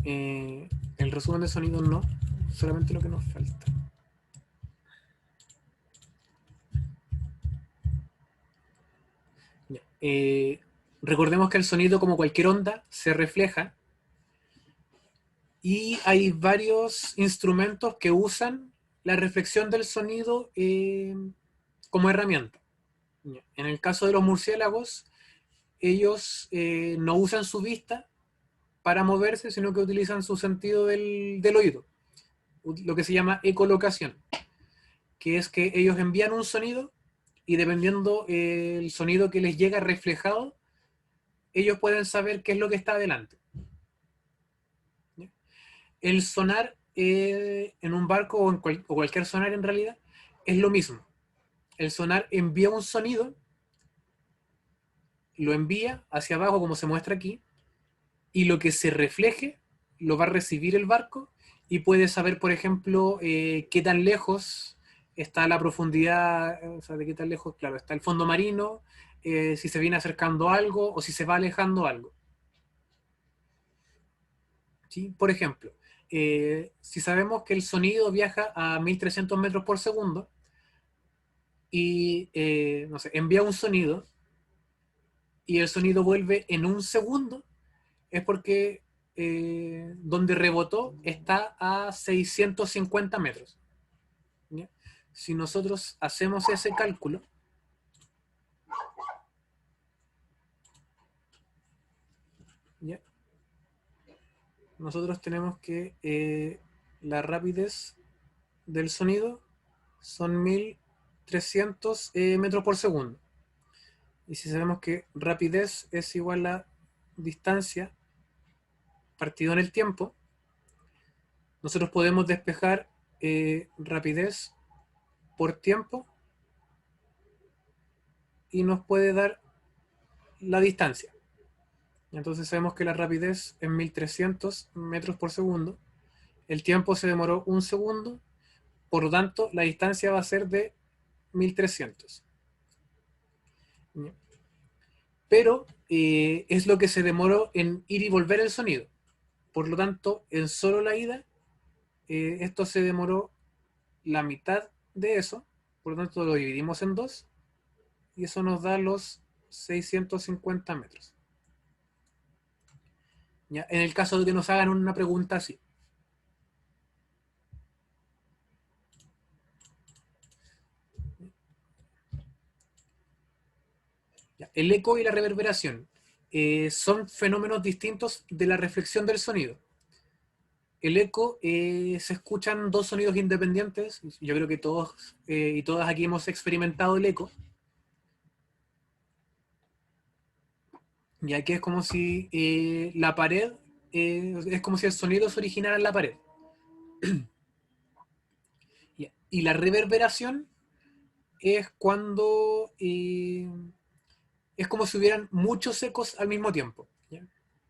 el resumen de sonido no, solamente lo que nos falta. Ya. Recordemos que el sonido, como cualquier onda, se refleja, y hay varios instrumentos que usan la reflexión del sonido como herramienta. Ya. En el caso de los murciélagos, ellos no usan su vista para moverse, sino que utilizan su sentido del oído, lo que se llama ecolocación, que es que ellos envían un sonido y dependiendo el sonido que les llega reflejado, ellos pueden saber qué es lo que está adelante. ¿Ya? El sonar en un barco o cualquier sonar en realidad es lo mismo. El sonar envía un sonido, lo envía hacia abajo como se muestra aquí, y lo que se refleje lo va a recibir el barco y puede saber, por ejemplo, qué tan lejos está la profundidad, o sea, de qué tan lejos, claro, está el fondo marino, si se viene acercando algo o si se va alejando algo. ¿Sí? Por ejemplo, si sabemos que el sonido viaja a 1300 metros por segundo y, no sé, envía un sonido y el sonido vuelve en un segundo, es porque donde rebotó está a 650 metros. ¿Ya? Si nosotros hacemos ese cálculo, ¿ya? Nosotros tenemos que la rapidez del sonido son 1300 metros por segundo. Y si sabemos que rapidez es igual a distancia partido en el tiempo, nosotros podemos despejar rapidez por tiempo y nos puede dar la distancia. Entonces sabemos que la rapidez es 1300 metros por segundo, el tiempo se demoró un segundo, por lo tanto la distancia va a ser de 1300. Pero es lo que se demoró en ir y volver el sonido. Por lo tanto, en solo la ida, esto se demoró la mitad de eso, por lo tanto lo dividimos en dos, y eso nos da los 650 metros. ¿Ya? En el caso de que nos hagan una pregunta así. ¿Ya? El eco y la reverberación son fenómenos distintos de la reflexión del sonido. El eco, se escuchan dos sonidos independientes. Yo creo que todos y todas aquí hemos experimentado el eco, ya que es como si la pared, es como si el sonido se originara en la pared. Y la reverberación es cuando es como si hubieran muchos ecos al mismo tiempo, ¿ya?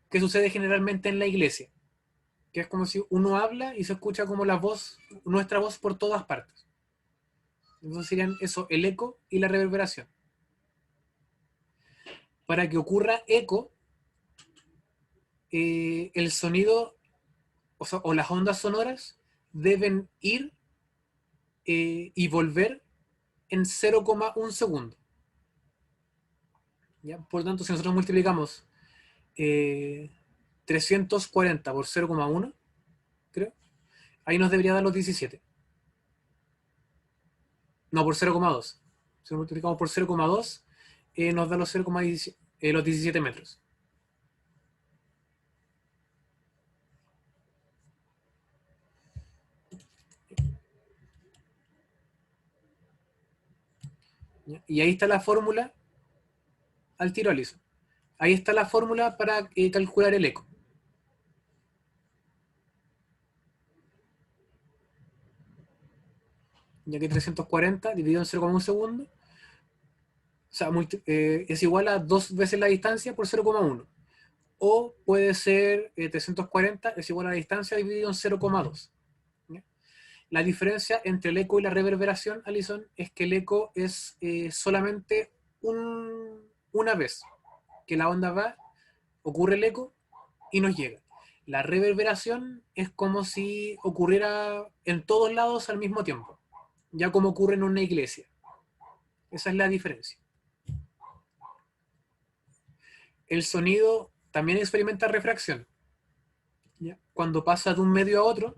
Que sucede generalmente en la iglesia, que es como si uno habla y se escucha como la voz, nuestra voz por todas partes. Entonces serían eso, el eco y la reverberación. Para que ocurra eco, el sonido, o las ondas sonoras deben ir y volver en 0,1 segundo. ¿Ya? Por lo tanto, si nosotros multiplicamos 340 por 0,1, creo, ahí nos debería dar los 17. No, por 0,2. Si lo multiplicamos por 0,2, nos da los 0,17, los 17 metros. ¿Ya? Y ahí está la fórmula al tiro al ISO. Ahí está la fórmula para calcular el eco. Ya que 340 dividido en 0,1 segundo, o sea, es igual a 2 veces la distancia por 0,1. O puede ser 340 es igual a la distancia dividido en 0,2. La diferencia entre el eco y la reverberación, Alison, es que el eco es solamente una vez que la onda va, ocurre el eco y nos llega. La reverberación es como si ocurriera en todos lados al mismo tiempo, ya como ocurre en una iglesia. Esa es la diferencia. El sonido también experimenta refracción, ¿ya? Cuando pasa de un medio a otro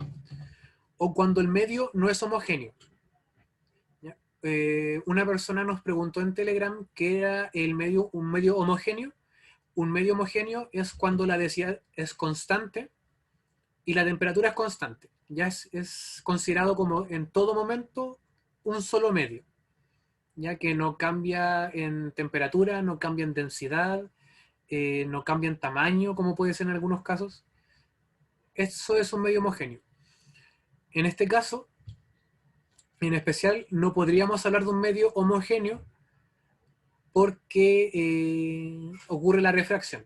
o cuando el medio no es homogéneo. ¿Ya? Una persona nos preguntó en Telegram qué era un medio homogéneo. Un medio homogéneo es cuando la densidad es constante y la temperatura es constante. Ya es considerado como en todo momento un solo medio, ya que no cambia en temperatura, no cambia en densidad, no cambia en tamaño, como puede ser en algunos casos. Eso es un medio homogéneo. En este caso, en especial, no podríamos hablar de un medio homogéneo porque ocurre la refracción.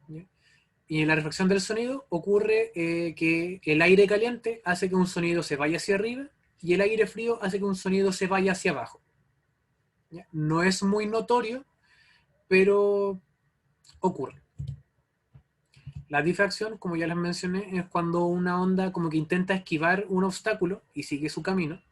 ¿Ya? Y en la refracción del sonido ocurre que el aire caliente hace que un sonido se vaya hacia arriba y el aire frío hace que un sonido se vaya hacia abajo. ¿Ya? No es muy notorio, pero ocurre. La difracción, como ya les mencioné, es cuando una onda como que intenta esquivar un obstáculo y sigue su camino.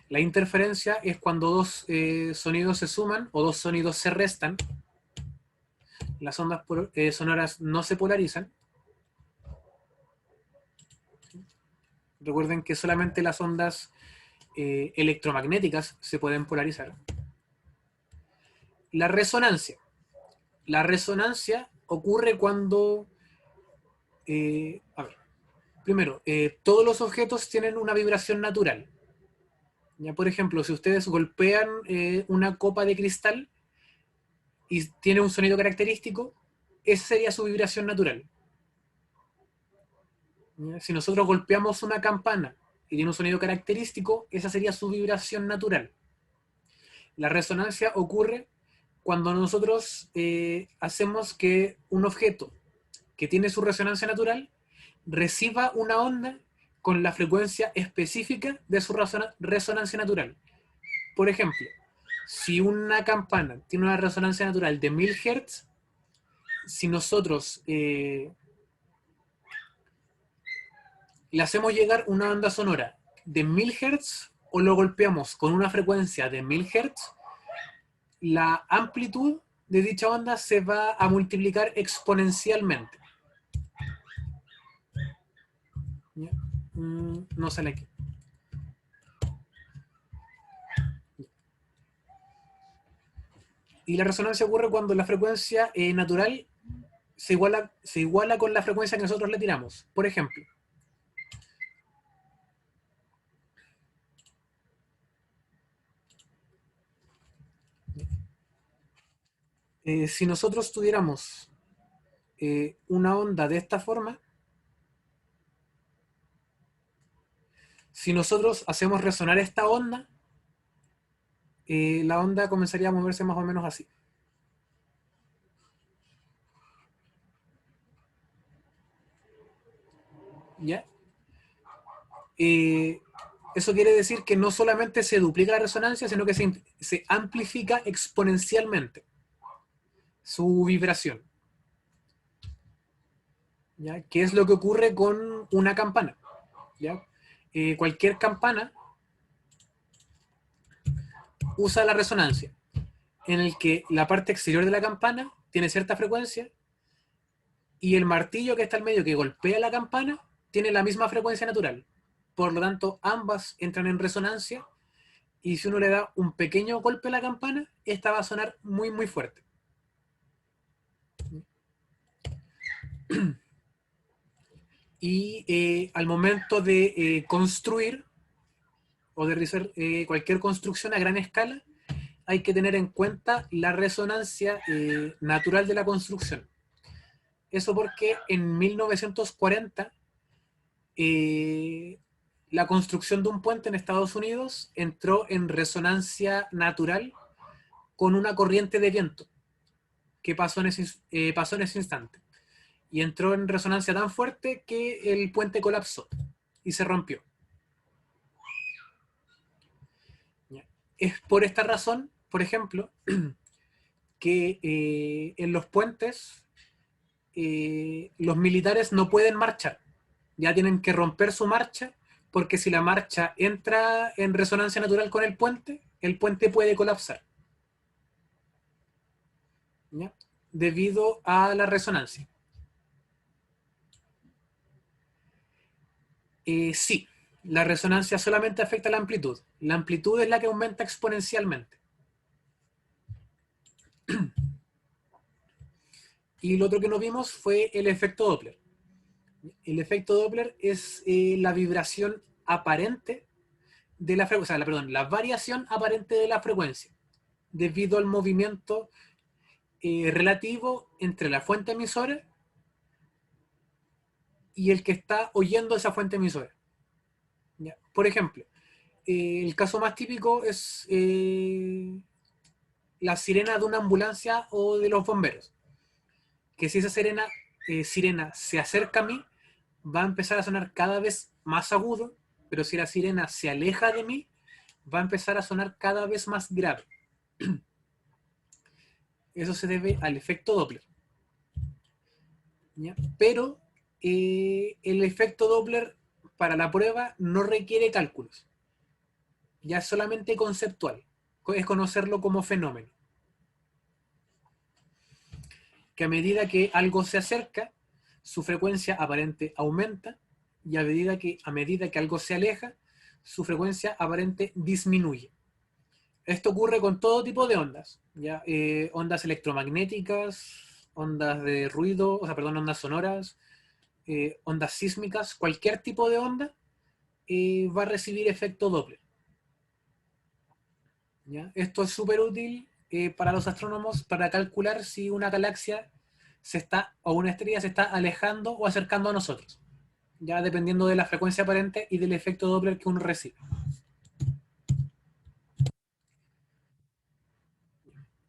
La interferencia es cuando dos sonidos se suman o dos sonidos se restan. Las ondas sonoras no se polarizan. Recuerden que solamente las ondas electromagnéticas se pueden polarizar. La resonancia. La resonancia ocurre cuando... a ver, primero, todos los objetos tienen una vibración natural. Ya, por ejemplo, si ustedes golpean una copa de cristal y tiene un sonido característico, esa sería su vibración natural. ¿Ya? Si nosotros golpeamos una campana y tiene un sonido característico, esa sería su vibración natural. La resonancia ocurre cuando nosotros hacemos que un objeto que tiene su resonancia natural reciba una onda con la frecuencia específica de su resonancia natural. Por ejemplo, si una campana tiene una resonancia natural de 1000 Hz, si nosotros le hacemos llegar una onda sonora de 1000 Hz o lo golpeamos con una frecuencia de 1000 Hz, la amplitud de dicha onda se va a multiplicar exponencialmente. ¿Ya? No sale aquí. Y la resonancia ocurre cuando la frecuencia natural se iguala con la frecuencia que nosotros le tiramos. Por ejemplo, si nosotros tuviéramos una onda de esta forma, si nosotros hacemos resonar esta onda, la onda comenzaría a moverse más o menos así. ¿Ya? Eso quiere decir que no solamente se duplica la resonancia, sino que se amplifica exponencialmente su vibración. ¿Ya? ¿Qué es lo que ocurre con una campana? ¿Ya? Cualquier campana usa la resonancia, en el que la parte exterior de la campana tiene cierta frecuencia y el martillo que está al medio que golpea la campana tiene la misma frecuencia natural. Por lo tanto, ambas entran en resonancia y si uno le da un pequeño golpe a la campana, esta va a sonar muy, muy fuerte. Y al momento de construir o de realizar cualquier construcción a gran escala, hay que tener en cuenta la resonancia natural de la construcción. Eso porque en 1940 la construcción de un puente en Estados Unidos entró en resonancia natural con una corriente de viento que pasó en ese instante. Y entró en resonancia tan fuerte que el puente colapsó y se rompió. Es por esta razón, por ejemplo, que en los puentes los militares no pueden marchar. Ya tienen que romper su marcha, porque si la marcha entra en resonancia natural con el puente puede colapsar. ¿Ya? Debido a la resonancia. Sí, la resonancia solamente afecta la amplitud. La amplitud es la que aumenta exponencialmente. Y lo otro que no vimos fue el efecto Doppler. El efecto Doppler es la vibración aparente de la frecuencia, perdón, la variación aparente de la frecuencia, debido al movimiento relativo entre la fuente emisora y el que está oyendo esa fuente emisora. ¿Ya? Por ejemplo, el caso más típico es la sirena de una ambulancia o de los bomberos. Que si esa sirena se acerca a mí, va a empezar a sonar cada vez más agudo, pero si la sirena se aleja de mí, va a empezar a sonar cada vez más grave. Eso se debe al efecto Doppler. ¿Ya? Pero el efecto Doppler para la prueba no requiere cálculos. Ya es solamente conceptual. Es conocerlo como fenómeno. Que a medida que algo se acerca, su frecuencia aparente aumenta, y a medida que algo se aleja, su frecuencia aparente disminuye. Esto ocurre con todo tipo de ondas, ¿ya? Ondas electromagnéticas, ondas de ruido, ondas sonoras, ondas sísmicas, cualquier tipo de onda va a recibir efecto Doppler. ¿Ya? Esto es súper útil para los astrónomos para calcular si una galaxia o una estrella se está alejando o acercando a nosotros, ya dependiendo de la frecuencia aparente y del efecto Doppler que uno recibe.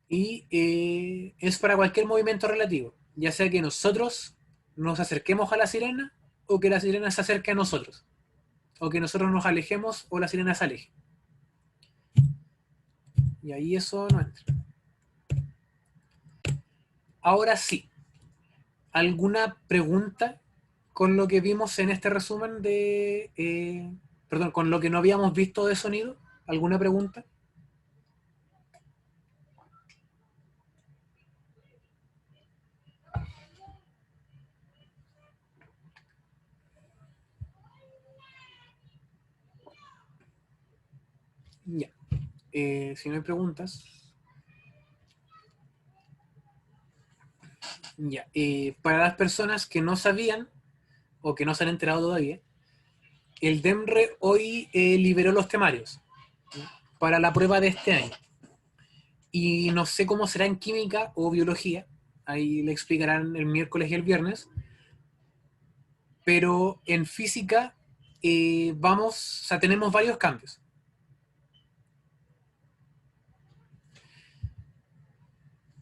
Y es para cualquier movimiento relativo, ya sea que nosotros nos acerquemos a la sirena o que la sirena se acerque a nosotros, o que nosotros nos alejemos o la sirena se aleje. Y ahí eso no entra. Ahora sí, ¿alguna pregunta con lo que vimos en este resumen perdón, con lo que no habíamos visto de sonido? ¿Alguna pregunta? Ya. Si no hay preguntas, ya. Para las personas que no sabían o que no se han enterado todavía, el DEMRE hoy liberó los temarios para la prueba de este año. Y no sé cómo será en química o biología, ahí le explicarán el miércoles y el viernes, pero en física o sea, tenemos varios cambios.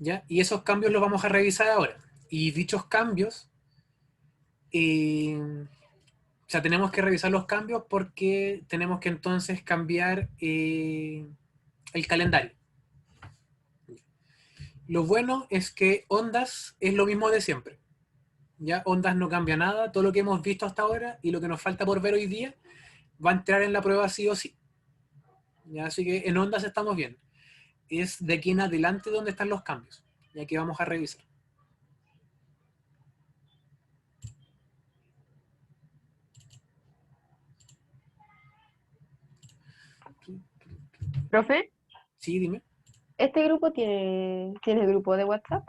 ¿Ya? Y esos cambios los vamos a revisar ahora. Y dichos cambios, o sea, tenemos que revisar los cambios porque tenemos que entonces cambiar el calendario. Lo bueno es que ondas es lo mismo de siempre. Ya ondas no cambia nada, todo lo que hemos visto hasta ahora y lo que nos falta por ver hoy día va a entrar en la prueba sí o sí. ¿Ya? Así que en ondas estamos bien. Es de aquí en adelante donde están los cambios. Y aquí vamos a revisar. Profe, Sí, dime. ¿este grupo tiene grupo de WhatsApp?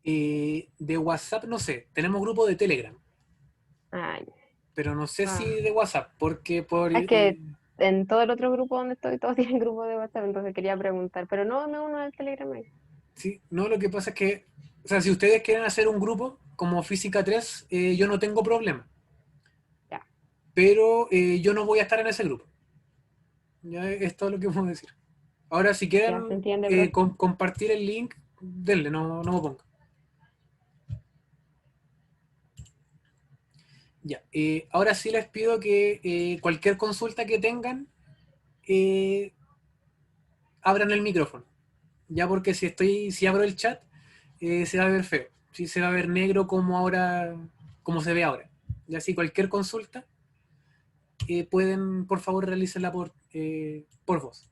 De WhatsApp no sé, tenemos grupo de Telegram, Ay, pero no sé si ah. de WhatsApp, porque por... Es que en todo el otro grupo donde estoy, todos tienen grupo de WhatsApp, entonces quería preguntar, pero no, no uno del Telegram ahí. sí, no, lo que pasa es que, o sea, si ustedes quieren hacer un grupo como Física 3, yo no tengo problema, Ya, pero yo no voy a estar en ese grupo. Ya es todo lo que puedo decir. Ahora, si ya se quieren entiende, profe. compartir el link, denle, no me ponga. Ya, ahora sí les pido que cualquier consulta que tengan, eh, abran el micrófono. ya porque si abro el chat, se va a ver feo. Sí, se va a ver negro como ahora, como se ve ahora. Y así cualquier consulta, pueden por favor realizarla por voz.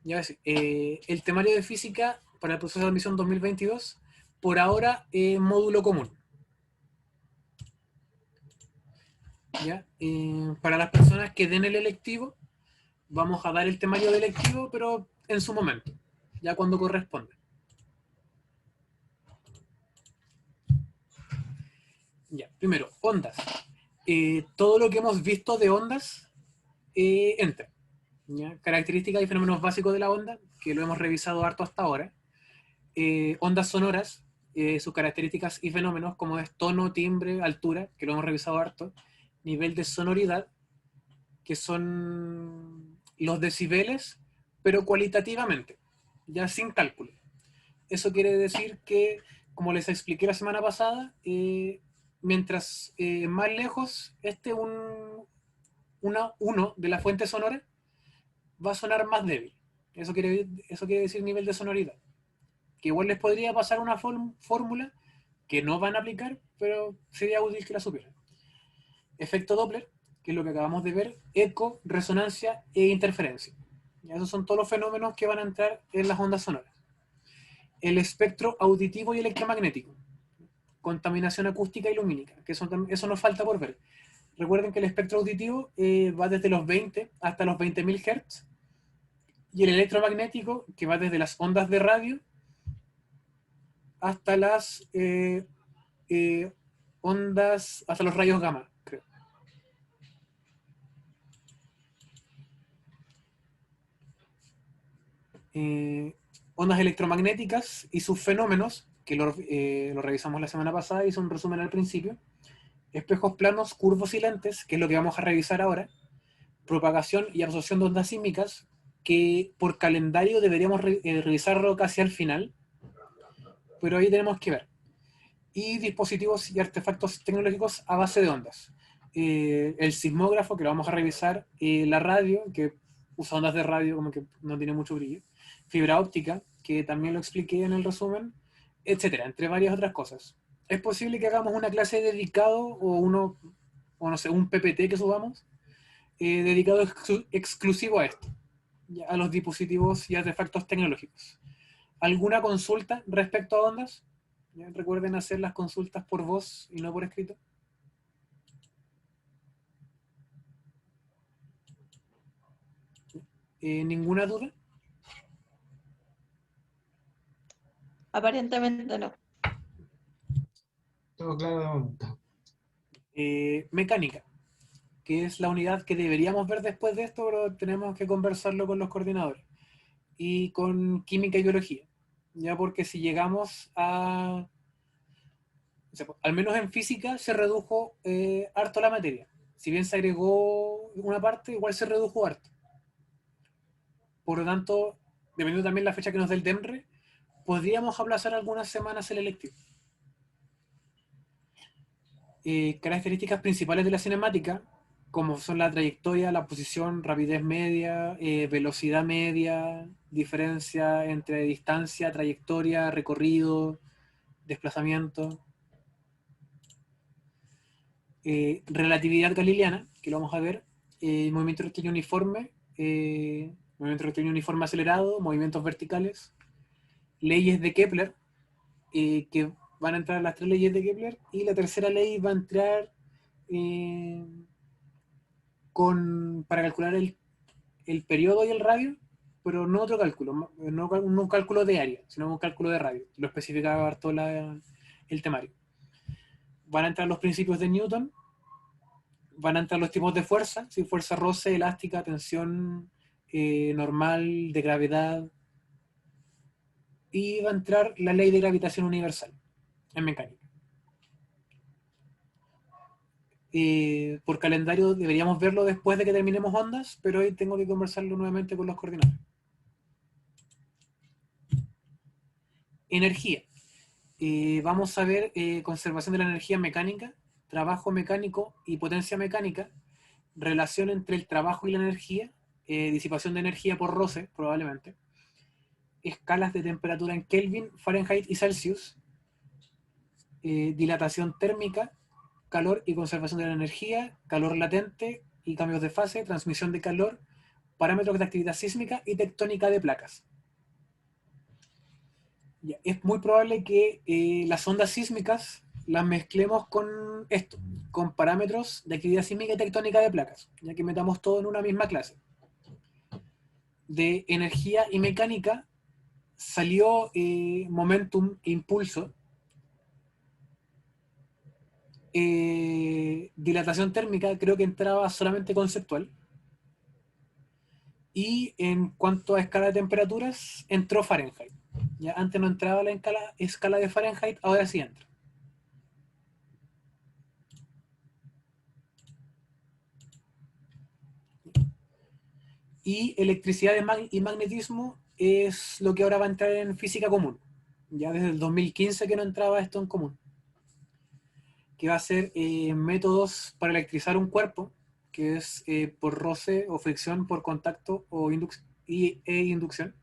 Ya ves, el temario de física para el proceso de admisión 2022, por ahora, módulo común. ¿Ya? Para las personas que den el electivo, vamos a dar el temario de electivo, pero en su momento, ya cuando corresponde. Ya, primero, ondas. Todo lo que hemos visto de ondas entra. ¿Ya? Características y fenómenos básicos de la onda, que lo hemos revisado harto hasta ahora. Ondas sonoras, sus características y fenómenos, como es tono, timbre, altura, que lo hemos revisado harto. Nivel de sonoridad, que son los decibeles, pero cualitativamente, ya sin cálculo. Eso quiere decir que, como les expliqué la semana pasada, mientras más lejos esté uno de la fuente sonora, va a sonar más débil. Eso quiere decir nivel de sonoridad. Que igual les podría pasar una fórmula que no van a aplicar, pero sería útil que la supieran. Efecto Doppler, que es lo que acabamos de ver, eco, resonancia e interferencia. Y esos son todos los fenómenos que van a entrar en las ondas sonoras. El espectro auditivo y electromagnético, contaminación acústica y lumínica, que eso nos falta por ver. Recuerden que el espectro auditivo va desde los 20 hasta los 20.000 Hz, y el electromagnético, que va desde las ondas de radio hasta las ondas, hasta los rayos gamma, creo. Ondas electromagnéticas y sus fenómenos, que lo revisamos la semana pasada, hice un resumen al principio. Espejos planos, curvos y lentes, que es lo que vamos a revisar ahora. Propagación y absorción de ondas sísmicas, que por calendario deberíamos revisarlo casi al final, pero ahí tenemos que ver. Y dispositivos y artefactos tecnológicos a base de ondas. El sismógrafo, que lo vamos a revisar, la radio, que usa ondas de radio, como que no tiene mucho brillo, fibra óptica, que también lo expliqué en el resumen, etcétera, entre varias otras cosas. Es posible que hagamos una clase dedicado o no sé, un PPT que subamos, dedicado exclusivo a esto, a los dispositivos y artefactos tecnológicos. ¿Alguna consulta respecto a ondas? ¿Ya? Recuerden hacer las consultas por voz y no por escrito. ¿Ninguna duda? Aparentemente no. Todo claro de momento. Mecánica, que es la unidad que deberíamos ver después de esto, pero tenemos que conversarlo con los coordinadores. Y con química y biología. Ya porque si llegamos a... O sea, al menos en física se redujo harto la materia. Si bien se agregó una parte, igual se redujo harto. Por lo tanto, dependiendo también de la fecha que nos dé el DEMRE, podríamos aplazar algunas semanas el electivo. Características principales de la cinemática, como son la trayectoria, la posición, rapidez media, velocidad media, diferencia entre distancia, trayectoria, recorrido, desplazamiento. Relatividad galileana, que lo vamos a ver, movimiento rectilíneo uniforme, movimiento rectilíneo uniforme acelerado, movimientos verticales, leyes de Kepler, que van a entrar las tres leyes de Kepler, y la tercera ley va a entrar para calcular el periodo y el radio, pero no otro cálculo, no un cálculo de área, sino un cálculo de radio, lo especificaba harto el temario. Van a entrar los principios de Newton, van a entrar los tipos de fuerza, ¿sí? Fuerza roce, elástica, tensión normal, de gravedad, y va a entrar la ley de gravitación universal en mecánica. Por calendario deberíamos verlo después de que terminemos ondas, pero hoy tengo que conversarlo nuevamente con los coordinadores. Energía. Vamos a ver conservación de la energía mecánica, trabajo mecánico y potencia mecánica, relación entre el trabajo y la energía, disipación de energía por roce, probablemente, escalas de temperatura en Kelvin, Fahrenheit y Celsius, dilatación térmica, calor y conservación de la energía, calor latente y cambios de fase, transmisión de calor, parámetros de actividad sísmica y tectónica de placas. Ya, es muy probable que las ondas sísmicas las mezclemos con esto, con parámetros de actividad sísmica y tectónica de placas, ya que metamos todo en una misma clase. De energía y mecánica salió momentum e impulso. Dilatación térmica creo que entraba solamente conceptual. Y en cuanto a escala de temperaturas, entró Fahrenheit. Ya antes no entraba la escala de Fahrenheit, ahora sí entra. Y electricidad y magnetismo es lo que ahora va a entrar en física común. Ya desde el 2015 que no entraba esto en común. Que va a ser métodos para electrizar un cuerpo, que es por roce o fricción, por contacto o inducción.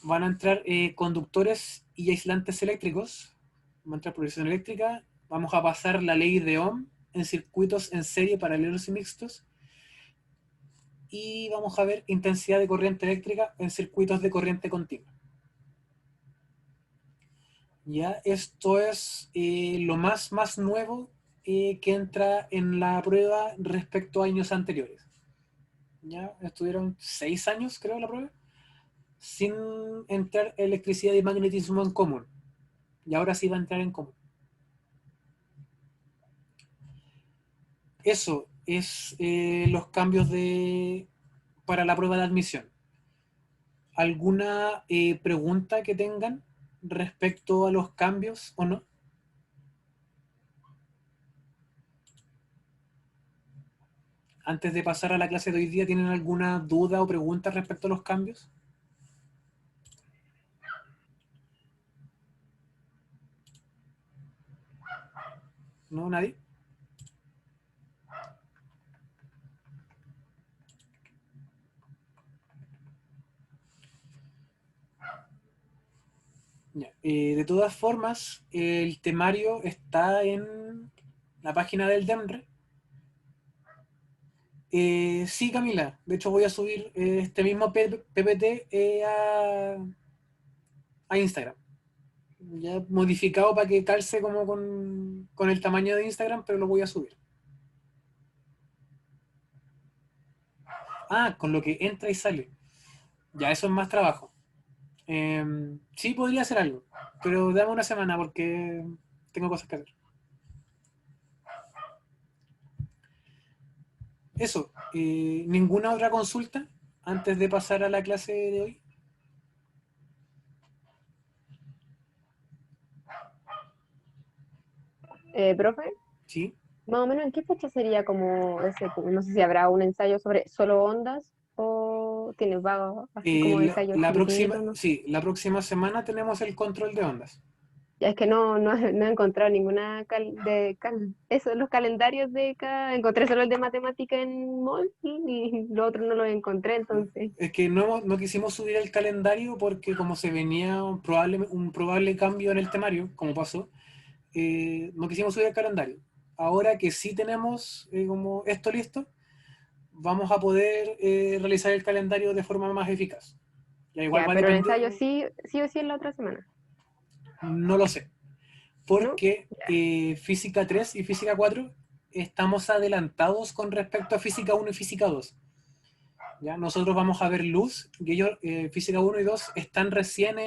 Van a entrar conductores y aislantes eléctricos. Va a entrar progresión eléctrica. Vamos a pasar la ley de Ohm en circuitos en serie paralelos y mixtos. Y vamos a ver intensidad de corriente eléctrica en circuitos de corriente continua. Ya, esto es lo más nuevo que entra en la prueba respecto a años anteriores. Ya estuvieron 6 años, creo, la prueba, sin entrar electricidad y magnetismo en común. Y ahora sí va a entrar en común. Eso es los cambios para la prueba de admisión. ¿Alguna pregunta que tengan respecto a los cambios o no? Antes de pasar a la clase de hoy día, ¿tienen alguna duda o pregunta respecto a los cambios? ¿No? ¿Nadie? Ya. De todas formas, el temario está en la página del DEMRE. Sí, Camila. De hecho, voy a subir este mismo PPT a Instagram. Ya modificado para que calce como con el tamaño de Instagram, pero lo voy a subir. Ah, con lo que entra y sale. Ya, eso es más trabajo. Sí, podría hacer algo, pero dame una semana porque tengo cosas que hacer. Eso, ¿ninguna otra consulta antes de pasar a la clase de hoy? Profe, Sí. más o menos en qué fecha sería como ese, no sé si habrá un ensayo sobre solo ondas o tienes vagos, así como ensayos chiquititos, no sé. Sí, la próxima semana tenemos el control de ondas. Ya es que no he encontrado ninguna eso, los calendarios de cada, encontré solo el de matemática en MOL y lo otro no lo encontré, entonces. Es que no quisimos subir el calendario porque como se venía un probable cambio en el temario, como pasó, no quisimos subir el calendario. Ahora que sí tenemos como esto listo, vamos a poder realizar el calendario de forma más eficaz. Ya igual Ya, va a pero el depender, ensayo sí o sí en la otra semana, no lo sé, ¿no? porque Ya, física 3 y física 4 estamos adelantados con respecto a física 1 y física 2. ¿Ya? Nosotros vamos a ver luz, y ellos, física 1 y 2, están recién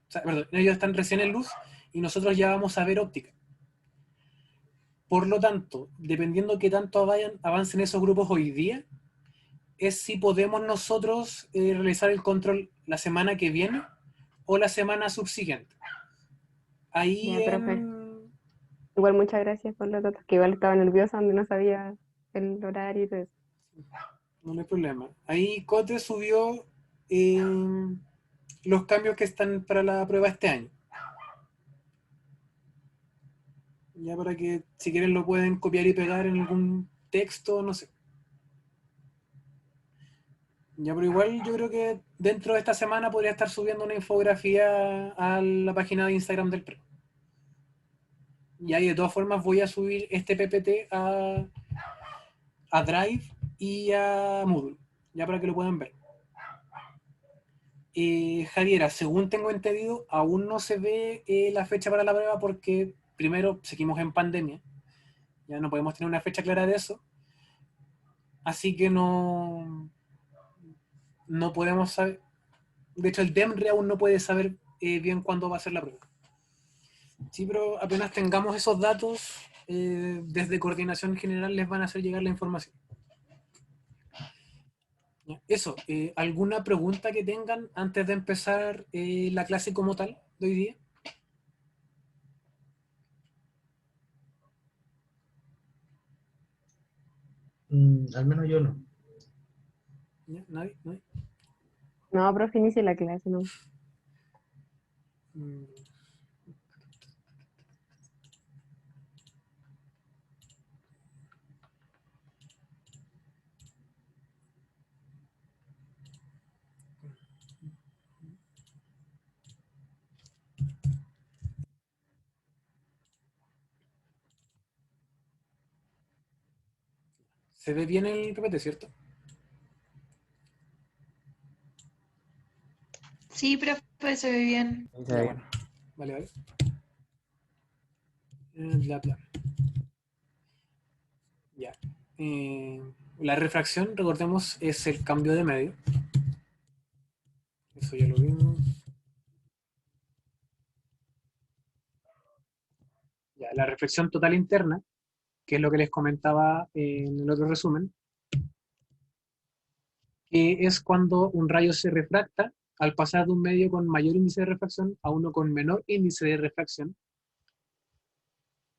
o sea, perdón, ellos están recién en luz y nosotros ya vamos a ver óptica. Por lo tanto, dependiendo qué tanto avancen esos grupos hoy día, es si podemos nosotros realizar el control la semana que viene o la semana subsiguiente. Ahí ya, profe. Igual muchas gracias por los datos, que igual estaba nerviosa donde no sabía el horario y todo eso. no hay problema. Ahí Cote subió eh, los cambios que están para la prueba este año. Ya para que si quieren lo pueden copiar y pegar en algún texto, no sé. Ya, pero igual yo creo que dentro de esta semana podría estar subiendo una infografía a la página de Instagram del PRE. Y ahí de todas formas voy a subir este PPT a Drive y a Moodle, ya para que lo puedan ver. Javiera, según tengo entendido, aún no se ve la fecha para la prueba porque primero seguimos en pandemia, ya no podemos tener una fecha clara de eso, así que no podemos saber, de hecho el DEMRE aún no puede saber bien cuándo va a ser la prueba. Sí, pero apenas tengamos esos datos, desde Coordinación General les van a hacer llegar la información. ¿Ya? Eso, ¿alguna pregunta que tengan antes de empezar la clase como tal de hoy día? Al menos yo no. ¿Ya? ¿Nadie? ¿Nadie? No, profe, inicie la clase, ¿no? Mm, ¿Se ve bien el PPT, cierto? Sí, profe, se ve bien. Ahí se Ya, ve bueno. bien. Vale, vale. Bla, bla. Ya. La refracción, recordemos, es el cambio de medio. Eso ya lo vimos. Ya, la reflexión total interna, que es lo que les comentaba en el otro resumen, que es cuando un rayo se refracta al pasar de un medio con mayor índice de refracción a uno con menor índice de refracción,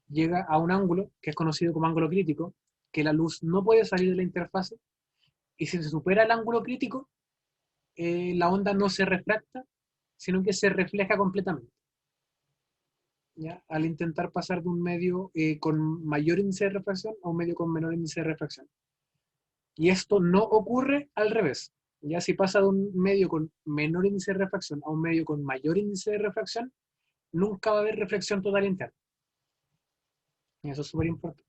llega a un ángulo que es conocido como ángulo crítico, que la luz no puede salir de la interfase, y si se supera el ángulo crítico, la onda no se refracta, sino que se refleja completamente. ¿Ya? Al intentar pasar de un medio con mayor índice de refracción a un medio con menor índice de refracción. Y esto no ocurre al revés. Ya si pasa de un medio con menor índice de refracción a un medio con mayor índice de refracción, nunca va a haber reflexión total interna. Y eso es súper importante.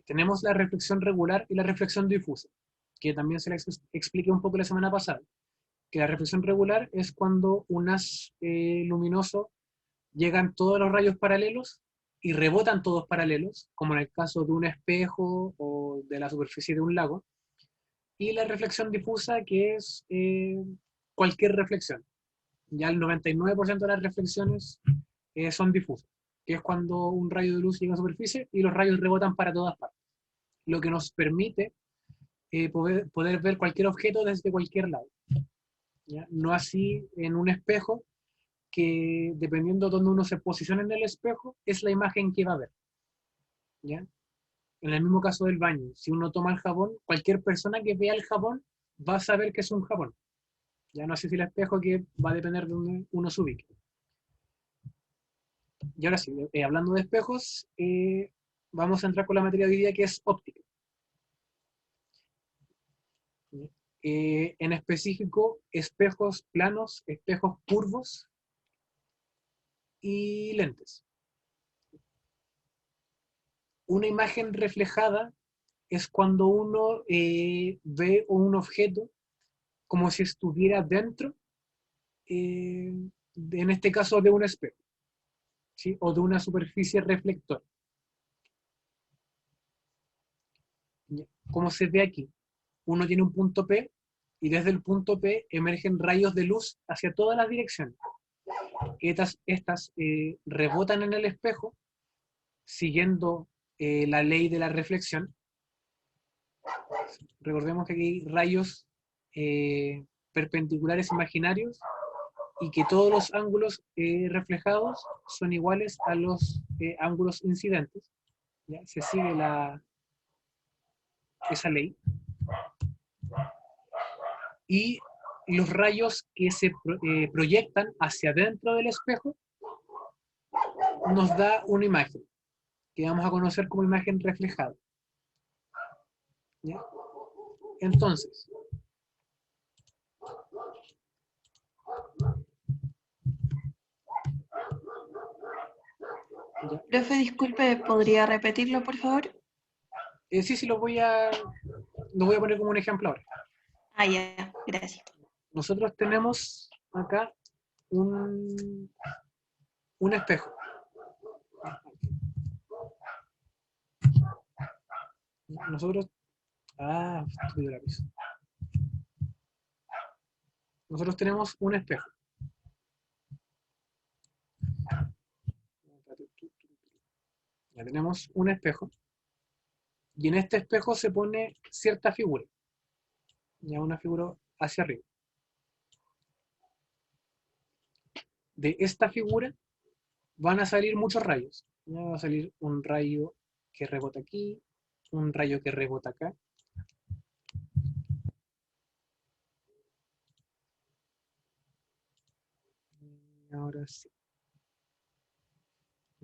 Tenemos la reflexión regular y la reflexión difusa, que también se les expliqué un poco la semana pasada. Que la reflexión regular es cuando un haz luminoso llegan todos los rayos paralelos y rebotan todos paralelos, como en el caso de un espejo o de la superficie de un lago. Y la reflexión difusa, que es cualquier reflexión. Ya el 99% de las reflexiones son difusas, que es cuando un rayo de luz llega a la superficie y los rayos rebotan para todas partes, lo que nos permite poder ver cualquier objeto desde cualquier lado. ¿Ya? No así en un espejo, que dependiendo de donde uno se posicione en el espejo, es la imagen que va a ver. ¿Ya? En el mismo caso del baño, si uno toma el jabón, cualquier persona que vea el jabón va a saber que es un jabón. Ya no sé si el espejo, que va a depender de donde uno se ubique. Y ahora sí, hablando de espejos, vamos a entrar con la materia de hoy día, que es óptica. En específico, espejos planos, espejos curvos y lentes. Una imagen reflejada es cuando uno ve un objeto como si estuviera dentro, en este caso de un espejo, ¿sí? O de una superficie reflectora. Como se ve aquí, uno tiene un punto P y desde el punto P emergen rayos de luz hacia todas las direcciones. Estas rebotan en el espejo siguiendo la ley de la reflexión. Recordemos que aquí hay rayos perpendiculares imaginarios y que todos los ángulos reflejados son iguales a los ángulos incidentes. ¿Ya? Se sigue esa ley. Y los rayos que se proyectan hacia adentro del espejo nos da una imagen que vamos a conocer como imagen reflejada. ¿Ya? Entonces, ¿ya? Profe, disculpe, ¿podría repetirlo, por favor? Sí, lo voy a poner como un ejemplo ahora. Ah, ya, gracias. Nosotros tenemos acá un espejo. Nosotros, estúpido lápiz. Nosotros tenemos un espejo. Ya tenemos un espejo. Y en este espejo se pone cierta figura. Ya una figura hacia arriba. De esta figura van a salir muchos rayos. Ya va a salir un rayo que rebota aquí, un rayo que rebota acá. Y ahora sí.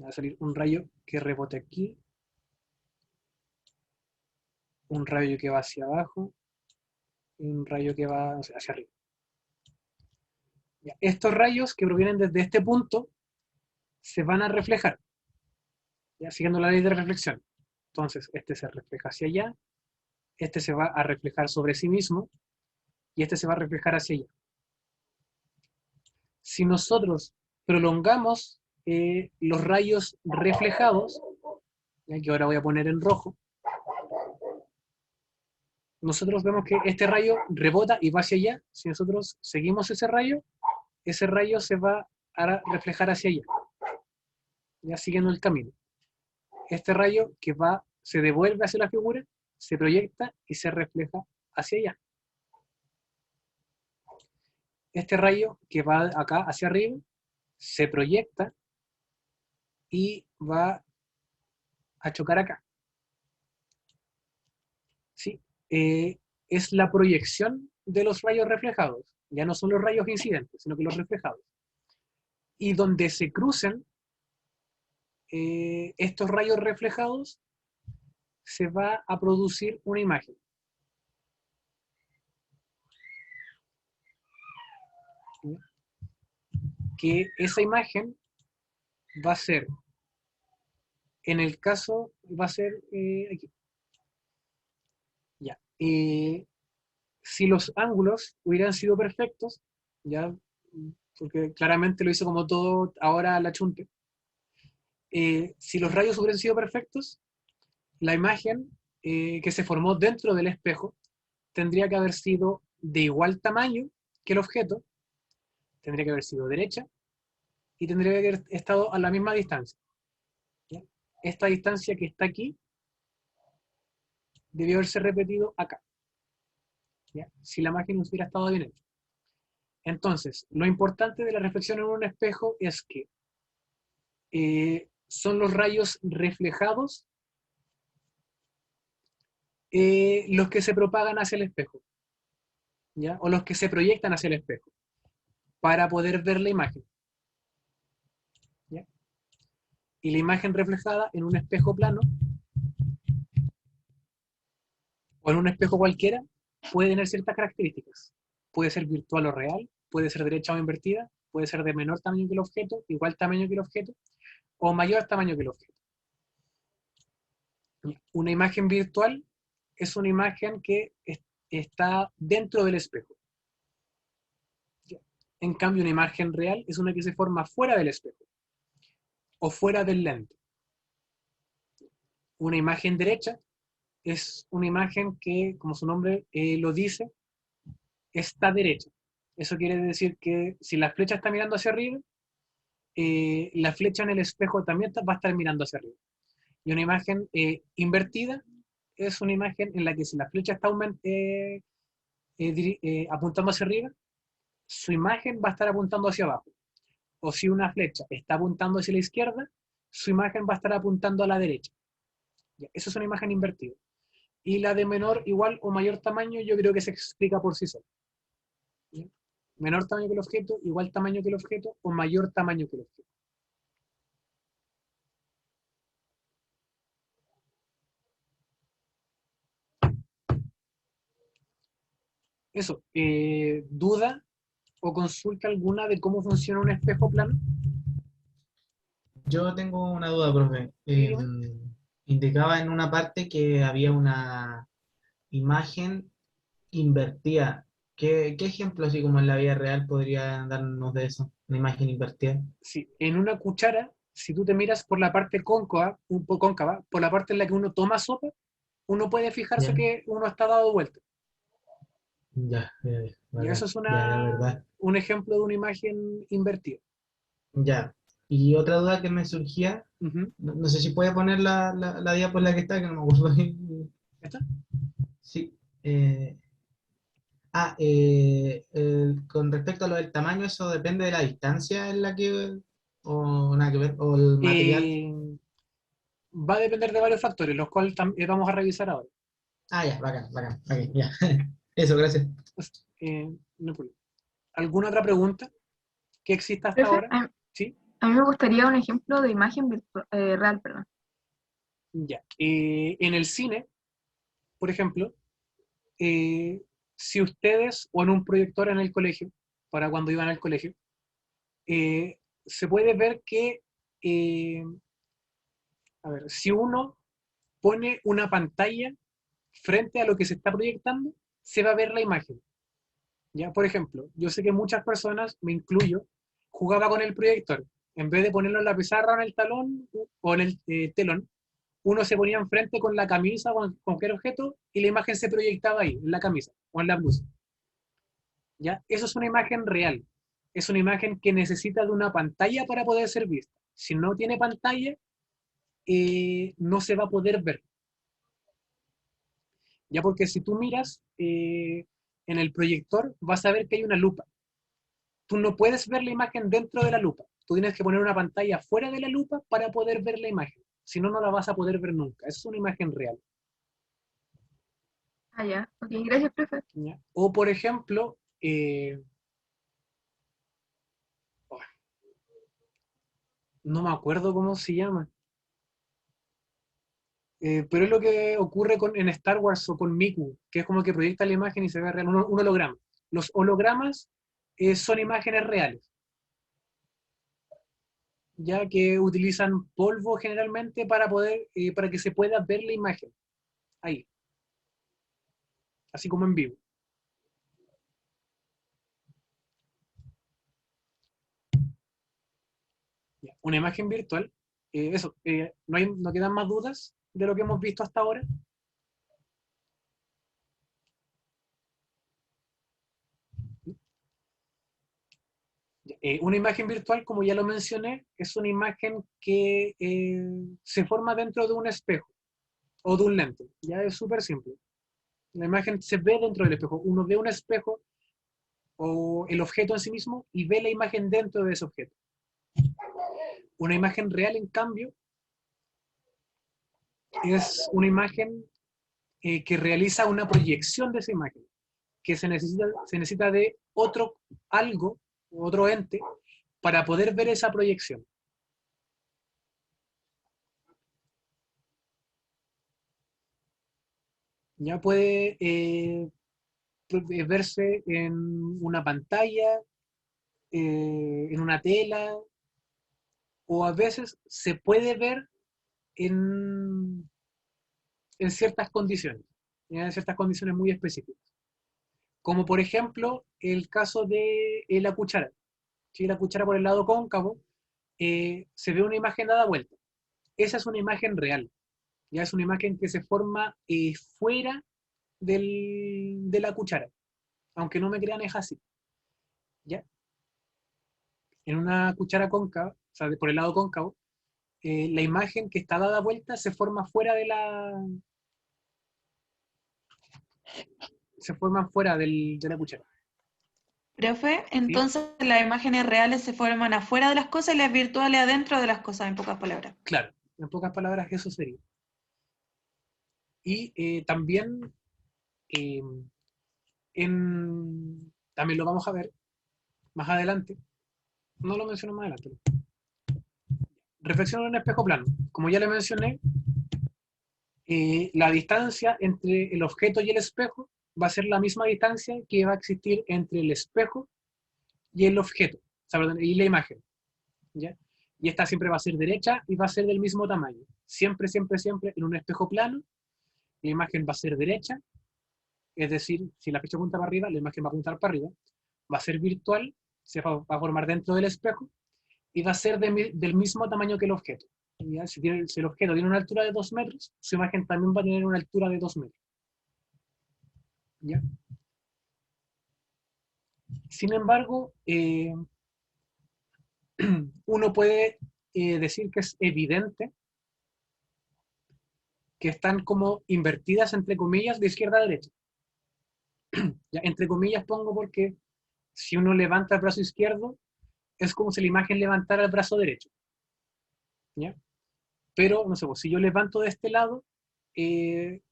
Va a salir un rayo que rebote aquí, un rayo que va hacia abajo y un rayo que va hacia arriba. Ya, estos rayos que provienen desde este punto se van a reflejar, ya, siguiendo la ley de reflexión. Entonces, este se refleja hacia allá, este se va a reflejar sobre sí mismo y este se va a reflejar hacia allá. Si nosotros prolongamos los rayos reflejados, ya que ahora voy a poner en rojo, nosotros vemos que este rayo rebota y va hacia allá. Si nosotros seguimos ese rayo se va a reflejar hacia allá, ya siguiendo el camino. Este rayo que se devuelve hacia la figura, se proyecta y se refleja hacia allá. Este rayo que va acá hacia arriba, se proyecta y va a chocar acá. ¿Sí? Es la proyección de los rayos reflejados. Ya no son los rayos incidentes, sino que los reflejados. Y donde se crucen estos rayos reflejados, se va a producir una imagen. ¿Sí? Que esa imagen va a ser, en el caso, va a ser aquí. Ya. Si los ángulos hubieran sido perfectos, ya, porque claramente lo hice como todo ahora a la chunte, si los rayos hubieran sido perfectos, la imagen que se formó dentro del espejo tendría que haber sido de igual tamaño que el objeto, tendría que haber sido derecha y tendría que haber estado a la misma distancia. ¿Ya? Esta distancia que está aquí debió haberse repetido acá, ¿ya? Si la imagen hubiera estado bien hecha. Entonces, lo importante de la reflexión en un espejo es que son los rayos reflejados los que se propagan hacia el espejo, ¿ya? O los que se proyectan hacia el espejo, para poder ver la imagen. ¿Ya? Y la imagen reflejada en un espejo plano, o en un espejo cualquiera, puede tener ciertas características. Puede ser virtual o real, puede ser derecha o invertida, puede ser de menor tamaño que el objeto, igual tamaño que el objeto, o mayor tamaño que el objeto. Una imagen virtual es una imagen que está dentro del espejo. En cambio, una imagen real es una que se forma fuera del espejo o fuera del lente. Una imagen derecha es una imagen que, como su nombre lo dice, está derecha. Eso quiere decir que si la flecha está mirando hacia arriba, la flecha en el espejo también va a estar mirando hacia arriba. Y una imagen invertida es una imagen en la que si la flecha está apuntando hacia arriba, su imagen va a estar apuntando hacia abajo. O si una flecha está apuntando hacia la izquierda, su imagen va a estar apuntando a la derecha. Ya, eso es una imagen invertida. Y la de menor, igual o mayor tamaño, yo creo que se explica por sí sola. ¿Ya? Menor tamaño que el objeto, igual tamaño que el objeto, o mayor tamaño que el objeto. Eso, ¿duda o consulta alguna de cómo funciona un espejo plano? Yo tengo una duda, profe. Sí, dime. Indicaba en una parte que había una imagen invertida. ¿Qué ejemplo, así como en la vida real, podría darnos de eso? Una imagen invertida. Sí, en una cuchara, si tú te miras por la parte cóncava, un poco cóncava, por la parte en la que uno toma sopa, uno puede fijarse Ya, que uno está dado vuelta. ya, Y eso bacán. es Ya, verdad. un ejemplo de una imagen invertida. Ya. Y otra duda que me surgía, Ujú. no sé si puede poner la diapo en la que está, que no me acuerdo bien. ¿Está? Sí. Con respecto a lo del tamaño, ¿eso depende de la distancia en la que, o nada que ver, o el material? Eh, Va a depender de varios factores, los cuales vamos a revisar ahora. Ah, ya, bacán, ya. Eso, gracias. Pues, no hay problema. ¿Alguna otra pregunta que exista hasta Profe, ahora? Sí, a mí me gustaría un ejemplo de imagen real, perdón. ya. En el cine, por ejemplo, eh, si ustedes o en un proyector en el colegio, para cuando iban al colegio, se puede ver que, eh, a ver, si uno pone una pantalla frente a lo que se está proyectando, se va a ver la imagen. Ya, por ejemplo, yo sé que muchas personas, me incluyo, jugaba con el proyector. En vez de ponerlo en la pizarra o en el talón o en el telón, uno se ponía enfrente con la camisa o con cualquier objeto y la imagen se proyectaba ahí, en la camisa o en la blusa. ¿Ya? Eso es una imagen real. Es una imagen que necesita de una pantalla para poder ser vista. Si no tiene pantalla, no se va a poder ver. Ya porque si tú miras en el proyector, vas a ver que hay una lupa. Tú no puedes ver la imagen dentro de la lupa. Tú tienes que poner una pantalla fuera de la lupa para poder ver la imagen. Si no, no la vas a poder ver nunca. Esa es una imagen real. Ah, ya. Ok, gracias, profe. ¿Ya? O, por ejemplo, no me acuerdo cómo se llama, pero es lo que ocurre en Star Wars o con Miku, que es como que proyecta la imagen y se ve real, un holograma. Los hologramas son imágenes reales, ya que utilizan polvo generalmente para que se pueda ver la imagen ahí, así como en vivo. Ya. Una imagen virtual, eso, no quedan más dudas de lo que hemos visto hasta ahora. Una imagen virtual, como ya lo mencioné, es una imagen que se forma dentro de un espejo o de un lente. Ya es súper simple. La imagen se ve dentro del espejo. Uno ve un espejo o el objeto en sí mismo y ve la imagen dentro de ese objeto. Una imagen real, en cambio, es una imagen que realiza una proyección de esa imagen, que se necesita de otro algo, otro ente, para poder ver esa proyección. Ya puede verse en una pantalla, en una tela, o a veces se puede ver en, en ciertas condiciones, ¿ya? En ciertas condiciones muy específicas. Como por ejemplo el caso de la cuchara. Si la cuchara por el lado cóncavo, se ve una imagen dada vuelta. Esa es una imagen real. Ya es una imagen que se forma fuera de la cuchara. Aunque no me crean, es así. ¿Ya? En una cuchara cóncava, o sea, por el lado cóncavo, la imagen que está dada vuelta se forma fuera de la cuchara. Profe, ¿Sí? entonces las imágenes reales se forman afuera de las cosas y las virtuales adentro de las cosas, en pocas palabras. Claro, en pocas palabras eso sería. Y también, eh, también lo vamos a ver más adelante, no lo menciono más adelante. Reflexión en un espejo plano. Como ya le mencioné, la distancia entre el objeto y el espejo va a ser la misma distancia que va a existir entre el espejo y el objeto, o sea, perdón, y la imagen, ¿ya? Y esta siempre va a ser derecha y va a ser del mismo tamaño. Siempre, siempre, siempre en un espejo plano, la imagen va a ser derecha, es decir, si la flecha apunta para arriba, la imagen va a apuntar para arriba, va a ser virtual, se va a formar dentro del espejo, y va a ser del mismo tamaño que el objeto. ¿Ya? Si el objeto tiene una altura de 2 metros, su imagen también va a tener una altura de 2 metros. ¿Ya? Sin embargo, uno puede decir que es evidente que están como invertidas, entre comillas, de izquierda a derecha. ¿Ya? Entre comillas pongo porque si uno levanta el brazo izquierdo, es como si la imagen levantara el brazo derecho. ¿Ya? Pero, no sé, pues, si yo levanto de este lado, en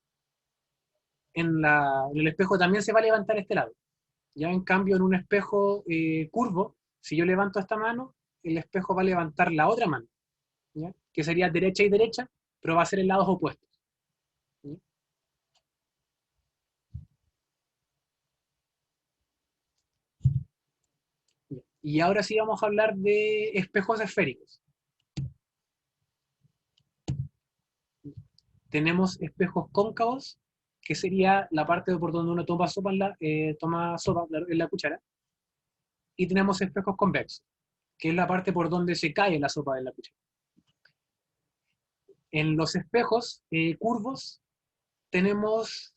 el espejo también se va a levantar este lado. Ya en cambio, en un espejo curvo, si yo levanto esta mano, el espejo va a levantar la otra mano, ¿ya? Que sería derecha y derecha, pero va a ser en lados opuestos. ¿Ya? Y ahora sí vamos a hablar de espejos esféricos. Tenemos espejos cóncavos, que sería la parte por donde uno toma sopa en la cuchara, y tenemos espejos convexos, que es la parte por donde se cae la sopa en la cuchara. En los espejos curvos tenemos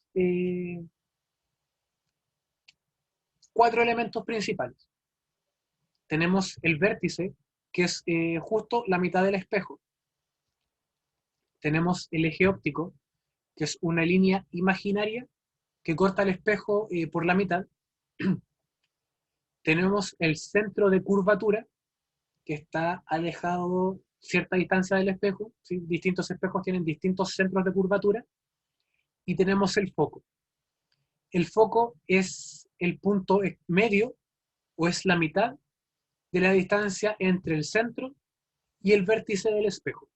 4 elementos principales. Tenemos el vértice, que es justo la mitad del espejo. Tenemos el eje óptico, que es una línea imaginaria que corta el espejo por la mitad. Tenemos el centro de curvatura, que está alejado cierta distancia del espejo, ¿sí? Distintos espejos tienen distintos centros de curvatura. Y tenemos el foco. El foco es el punto medio, o es la mitad de la distancia entre el centro y el vértice del espejo.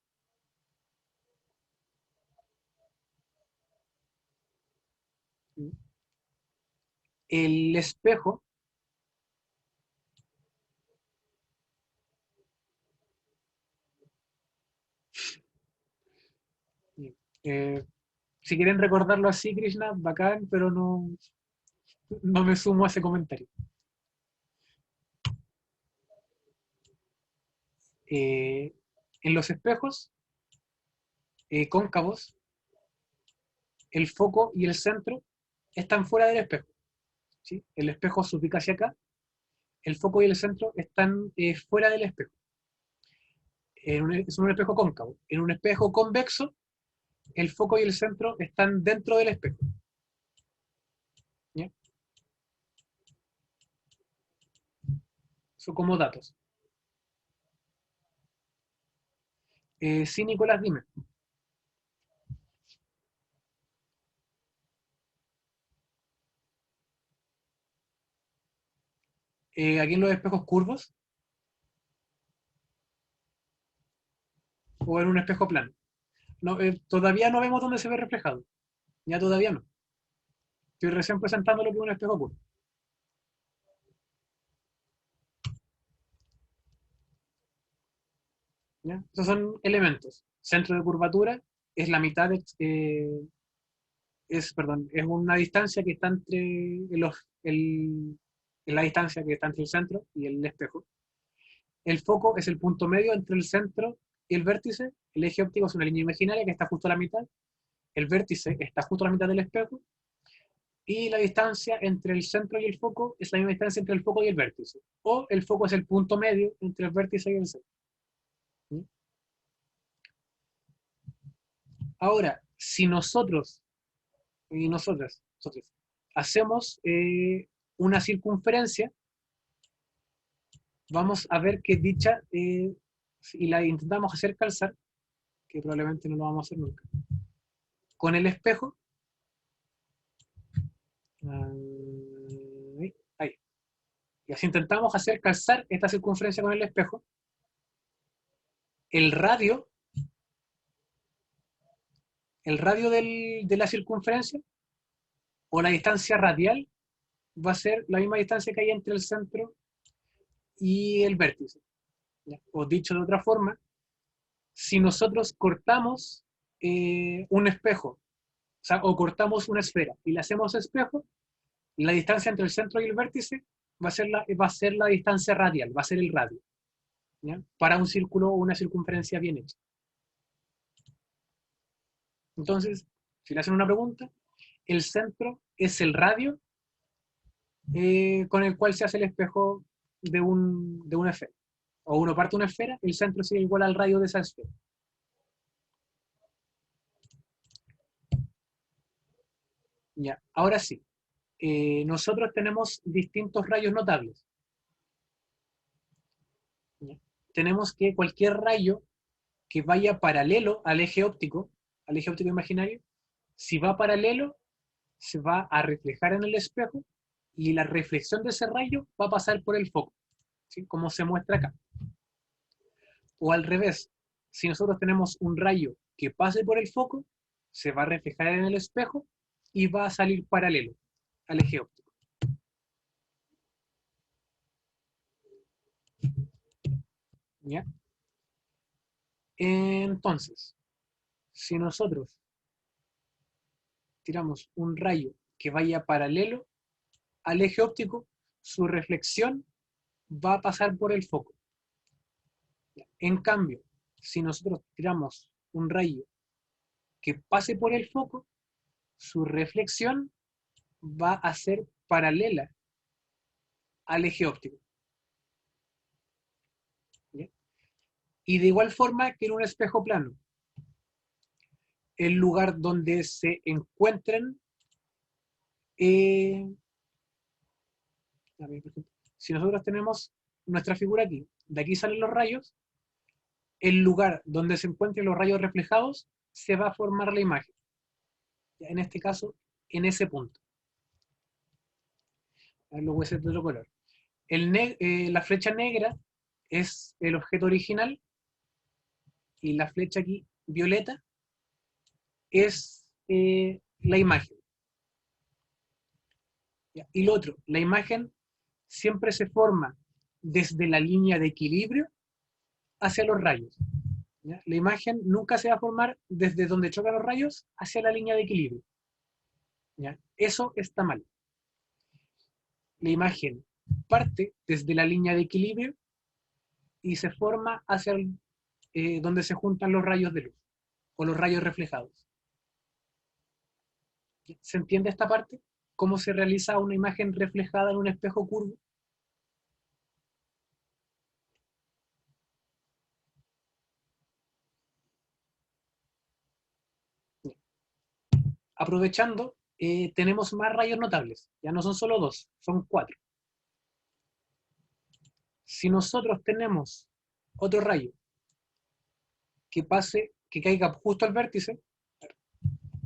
El espejo eh, si quieren recordarlo así, Krishna, bacán, pero no me sumo a ese comentario. En los espejos cóncavos, el foco y el centro están fuera del espejo, ¿sí? El espejo se ubica hacia acá, el foco y el centro están fuera del espejo. Es un espejo cóncavo. En un espejo convexo, el foco y el centro están dentro del espejo. ¿Ya? Eso como datos. Sí, Nicolás, dime. Aquí en los espejos curvos o en un espejo plano. No, todavía no vemos dónde se ve reflejado. Ya todavía no. Estoy recién presentando lo que es un espejo curvo. ¿Ya? Esos son elementos. Centro de curvatura es la mitad es una distancia que está entre la distancia que está entre el centro y el espejo. El foco es el punto medio entre el centro y el vértice. El eje óptico es una línea imaginaria que está justo a la mitad. El vértice está justo a la mitad del espejo. Y la distancia entre el centro y el foco es la misma distancia entre el foco y el vértice. O el foco es el punto medio entre el vértice y el centro. ¿Sí? Ahora, si nosotros y nosotros hacemos una circunferencia, vamos a ver que dicha, y la intentamos hacer calzar, que probablemente no lo vamos a hacer nunca, con el espejo, ahí. Y así intentamos hacer calzar esta circunferencia con el espejo, el radio de la circunferencia o la distancia radial va a ser la misma distancia que hay entre el centro y el vértice. ¿Ya? O dicho de otra forma, si nosotros cortamos un espejo, o sea, o cortamos una esfera y le hacemos espejo, la distancia entre el centro y el vértice va a ser la distancia radial, va a ser el radio, ¿ya? Para un círculo o una circunferencia bien hecha. Entonces, si le hacen una pregunta, el centro es el radio con el cual se hace el espejo de una esfera. O uno parte una esfera, el centro sería igual al radio de esa esfera. Ya, ahora sí, nosotros tenemos distintos rayos notables. ¿Ya? Tenemos que cualquier rayo que vaya paralelo al eje óptico imaginario, si va paralelo, se va a reflejar en el espejo y la reflexión de ese rayo va a pasar por el foco, ¿sí? Como se muestra acá. O al revés, si nosotros tenemos un rayo que pase por el foco, se va a reflejar en el espejo y va a salir paralelo al eje óptico. ¿Ya? Entonces, si nosotros tiramos un rayo que vaya paralelo al eje óptico, su reflexión va a pasar por el foco. En cambio, si nosotros tiramos un rayo que pase por el foco, su reflexión va a ser paralela al eje óptico. ¿Ya? Y de igual forma que en un espejo plano, el lugar donde se encuentren, a ver, por ejemplo, si nosotros tenemos nuestra figura aquí, de aquí salen los rayos, el lugar donde se encuentren los rayos reflejados, se va a formar la imagen. ¿Ya? En este caso, en ese punto. Lo voy a hacer de otro color. La flecha negra es el objeto original y la flecha aquí, violeta, es la imagen. ¿Ya? Y lo otro, la imagen siempre se forma desde la línea de equilibrio hacia los rayos. ¿Ya? La imagen nunca se va a formar desde donde chocan los rayos hacia la línea de equilibrio. ¿Ya? Eso está mal. La imagen parte desde la línea de equilibrio y se forma hacia donde se juntan los rayos de luz o los rayos reflejados. ¿Se entiende esta parte? ¿Cómo se realiza una imagen reflejada en un espejo curvo? Aprovechando, tenemos más rayos notables. Ya no son solo dos, son 4. Si nosotros tenemos otro rayo que caiga justo al vértice,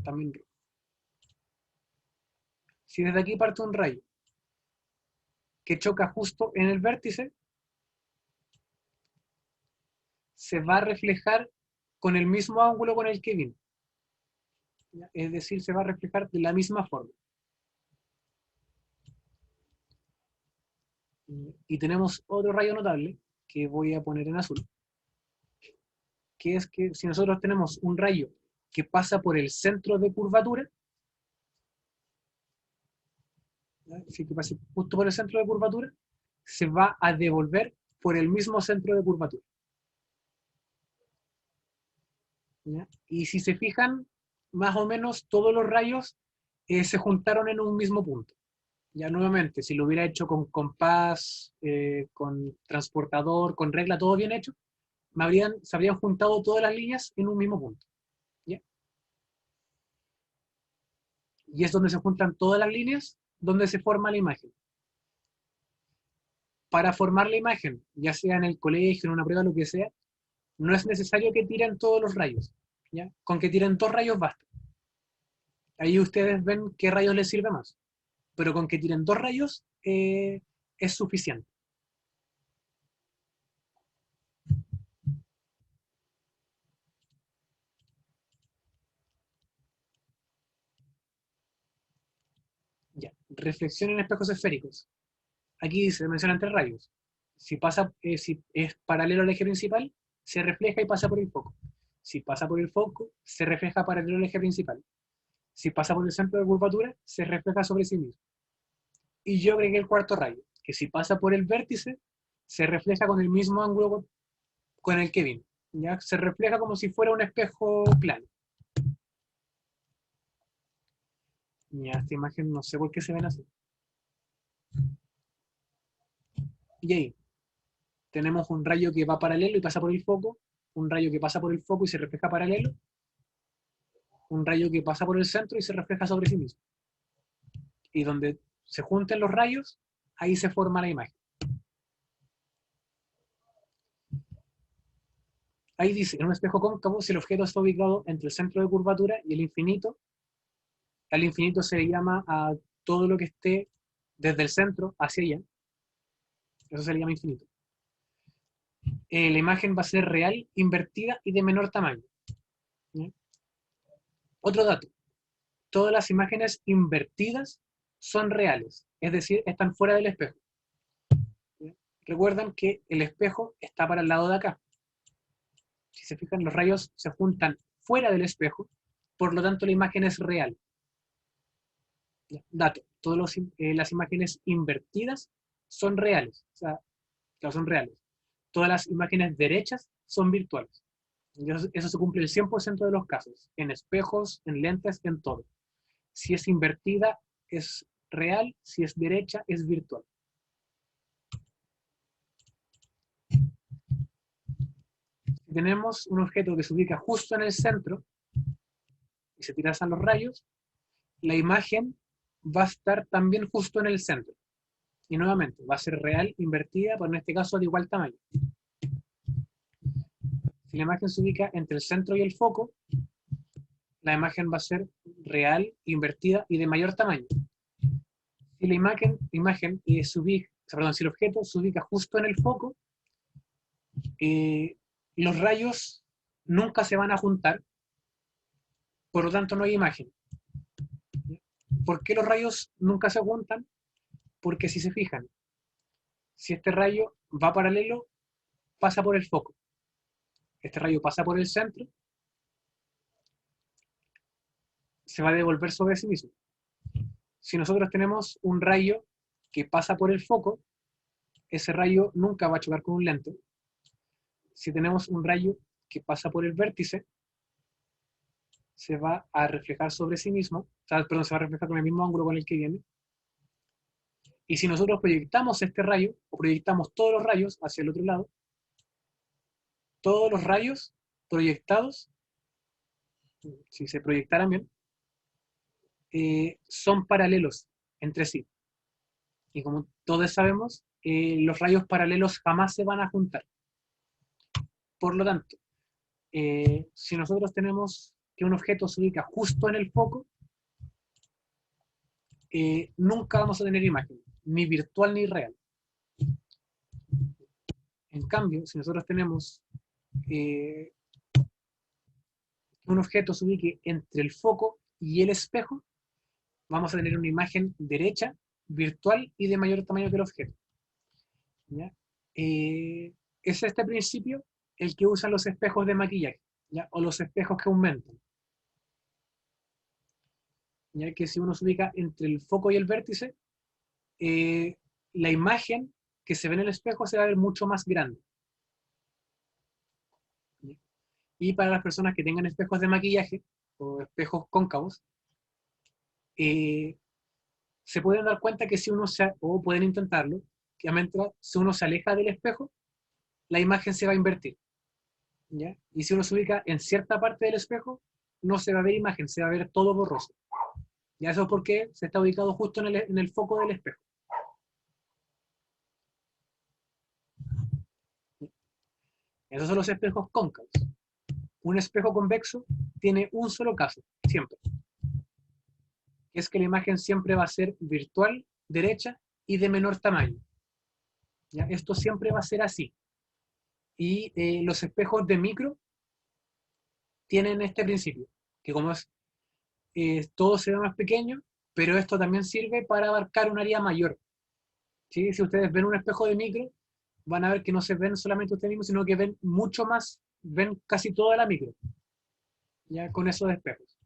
también, si desde aquí parte un rayo que choca justo en el vértice, se va a reflejar con el mismo ángulo con el que vino. Es decir, se va a reflejar de la misma forma. Y tenemos otro rayo notable que voy a poner en azul, que es que si nosotros tenemos un rayo que pasa por el centro de curvatura, si que pase justo por el centro de curvatura, se va a devolver por el mismo centro de curvatura. ¿Ya? Y si se fijan, más o menos todos los rayos se juntaron en un mismo punto. Ya nuevamente, si lo hubiera hecho con compás, con transportador, con regla, todo bien hecho, se habrían juntado todas las líneas en un mismo punto. ¿Ya? Y es donde se juntan todas las líneas, donde se forma la imagen. Para formar la imagen, ya sea en el colegio, en una prueba, lo que sea, no es necesario que tiren todos los rayos. ¿Ya? Con que tiren 2 rayos basta. Ahí ustedes ven qué rayos les sirve más. Pero con que tiren 2 rayos es suficiente. reflexión en espejos esféricos. Aquí se mencionan 3 rayos. Si es paralelo al eje principal, se refleja y pasa por el foco. Si pasa por el foco, se refleja paralelo al eje principal. Si pasa por el centro de curvatura, se refleja sobre sí mismo. Y yo agregué el 4.º rayo, que si pasa por el vértice, se refleja con el mismo ángulo con el que vino. ¿Ya? Se refleja como si fuera un espejo plano. Ya, esta imagen no sé por qué se ven así. Y ahí tenemos un rayo que va paralelo y pasa por el foco, un rayo que pasa por el foco y se refleja paralelo, un rayo que pasa por el centro y se refleja sobre sí mismo. Y donde se junten los rayos, ahí se forma la imagen. Ahí dice, en un espejo cóncavo, si el objeto está ubicado entre el centro de curvatura y el infinito, al infinito se le llama a todo lo que esté desde el centro hacia allá. Eso se le llama infinito. La imagen va a ser real, invertida y de menor tamaño. ¿Sí? Otro dato, todas las imágenes invertidas son reales, es decir, están fuera del espejo. ¿Sí? Recuerdan que el espejo está para el lado de acá. Si se fijan, los rayos se juntan fuera del espejo, por lo tanto la imagen es real. Dato, todas las imágenes invertidas son reales, o sea, claro, son reales. Todas las imágenes derechas son virtuales. Eso se cumple el 100% de los casos, en espejos, en lentes, en todo. Si es invertida, es real, si es derecha, es virtual. Si tenemos un objeto que se ubica justo en el centro y se tiran los rayos, la imagen va a estar también justo en el centro. Y nuevamente, va a ser real, invertida, pero en este caso de igual tamaño. Si la imagen se ubica entre el centro y el foco, la imagen va a ser real, invertida y de mayor tamaño. Si la si el objeto se ubica justo en el foco, los rayos nunca se van a juntar, por lo tanto no hay imagen. ¿Por qué los rayos nunca se juntan? Porque si se fijan, si este rayo va paralelo, pasa por el foco. Este rayo pasa por el centro, se va a devolver sobre sí mismo. Si nosotros tenemos un rayo que pasa por el foco, ese rayo nunca va a chocar con un lente. Si tenemos un rayo que pasa por el vértice, se va a reflejar sobre sí mismo, se va a reflejar con el mismo ángulo con el que viene. Y si nosotros proyectamos este rayo, o proyectamos todos los rayos hacia el otro lado, todos los rayos proyectados, si se proyectaran bien, son paralelos entre sí. Y como todos sabemos, los rayos paralelos jamás se van a juntar. Por lo tanto, si nosotros tenemos que un objeto se ubica justo en el foco, nunca vamos a tener imagen, ni virtual ni real. En cambio, si nosotros tenemos un objeto se ubique entre el foco y el espejo, vamos a tener una imagen derecha, virtual y de mayor tamaño que el objeto. ¿Ya? Es este principio el que usan los espejos de maquillaje, ¿ya? O los espejos que aumentan. Ya que si uno se ubica entre el foco y el vértice, la imagen que se ve en el espejo se va a ver mucho más grande. ¿Ya? Y para las personas que tengan espejos de maquillaje o espejos cóncavos, se pueden dar cuenta que o pueden intentarlo, que si uno se aleja del espejo, la imagen se va a invertir. ¿Ya? Y si uno se ubica en cierta parte del espejo, no se va a ver imagen, se va a ver todo borroso. Y eso es porque se está ubicado justo en el foco del espejo. Esos son los espejos cóncavos. Un espejo convexo tiene un solo caso, siempre. Es que la imagen siempre va a ser virtual, derecha y de menor tamaño. ¿Ya? Esto siempre va a ser así. Y los espejos de micro tienen este principio, que como todo se ve más pequeño, pero esto también sirve para abarcar un área mayor. ¿Sí? Si ustedes ven un espejo de micro, van a ver que no se ven solamente ustedes mismos, sino que ven mucho más, ven casi toda la micro, ya con esos espejos.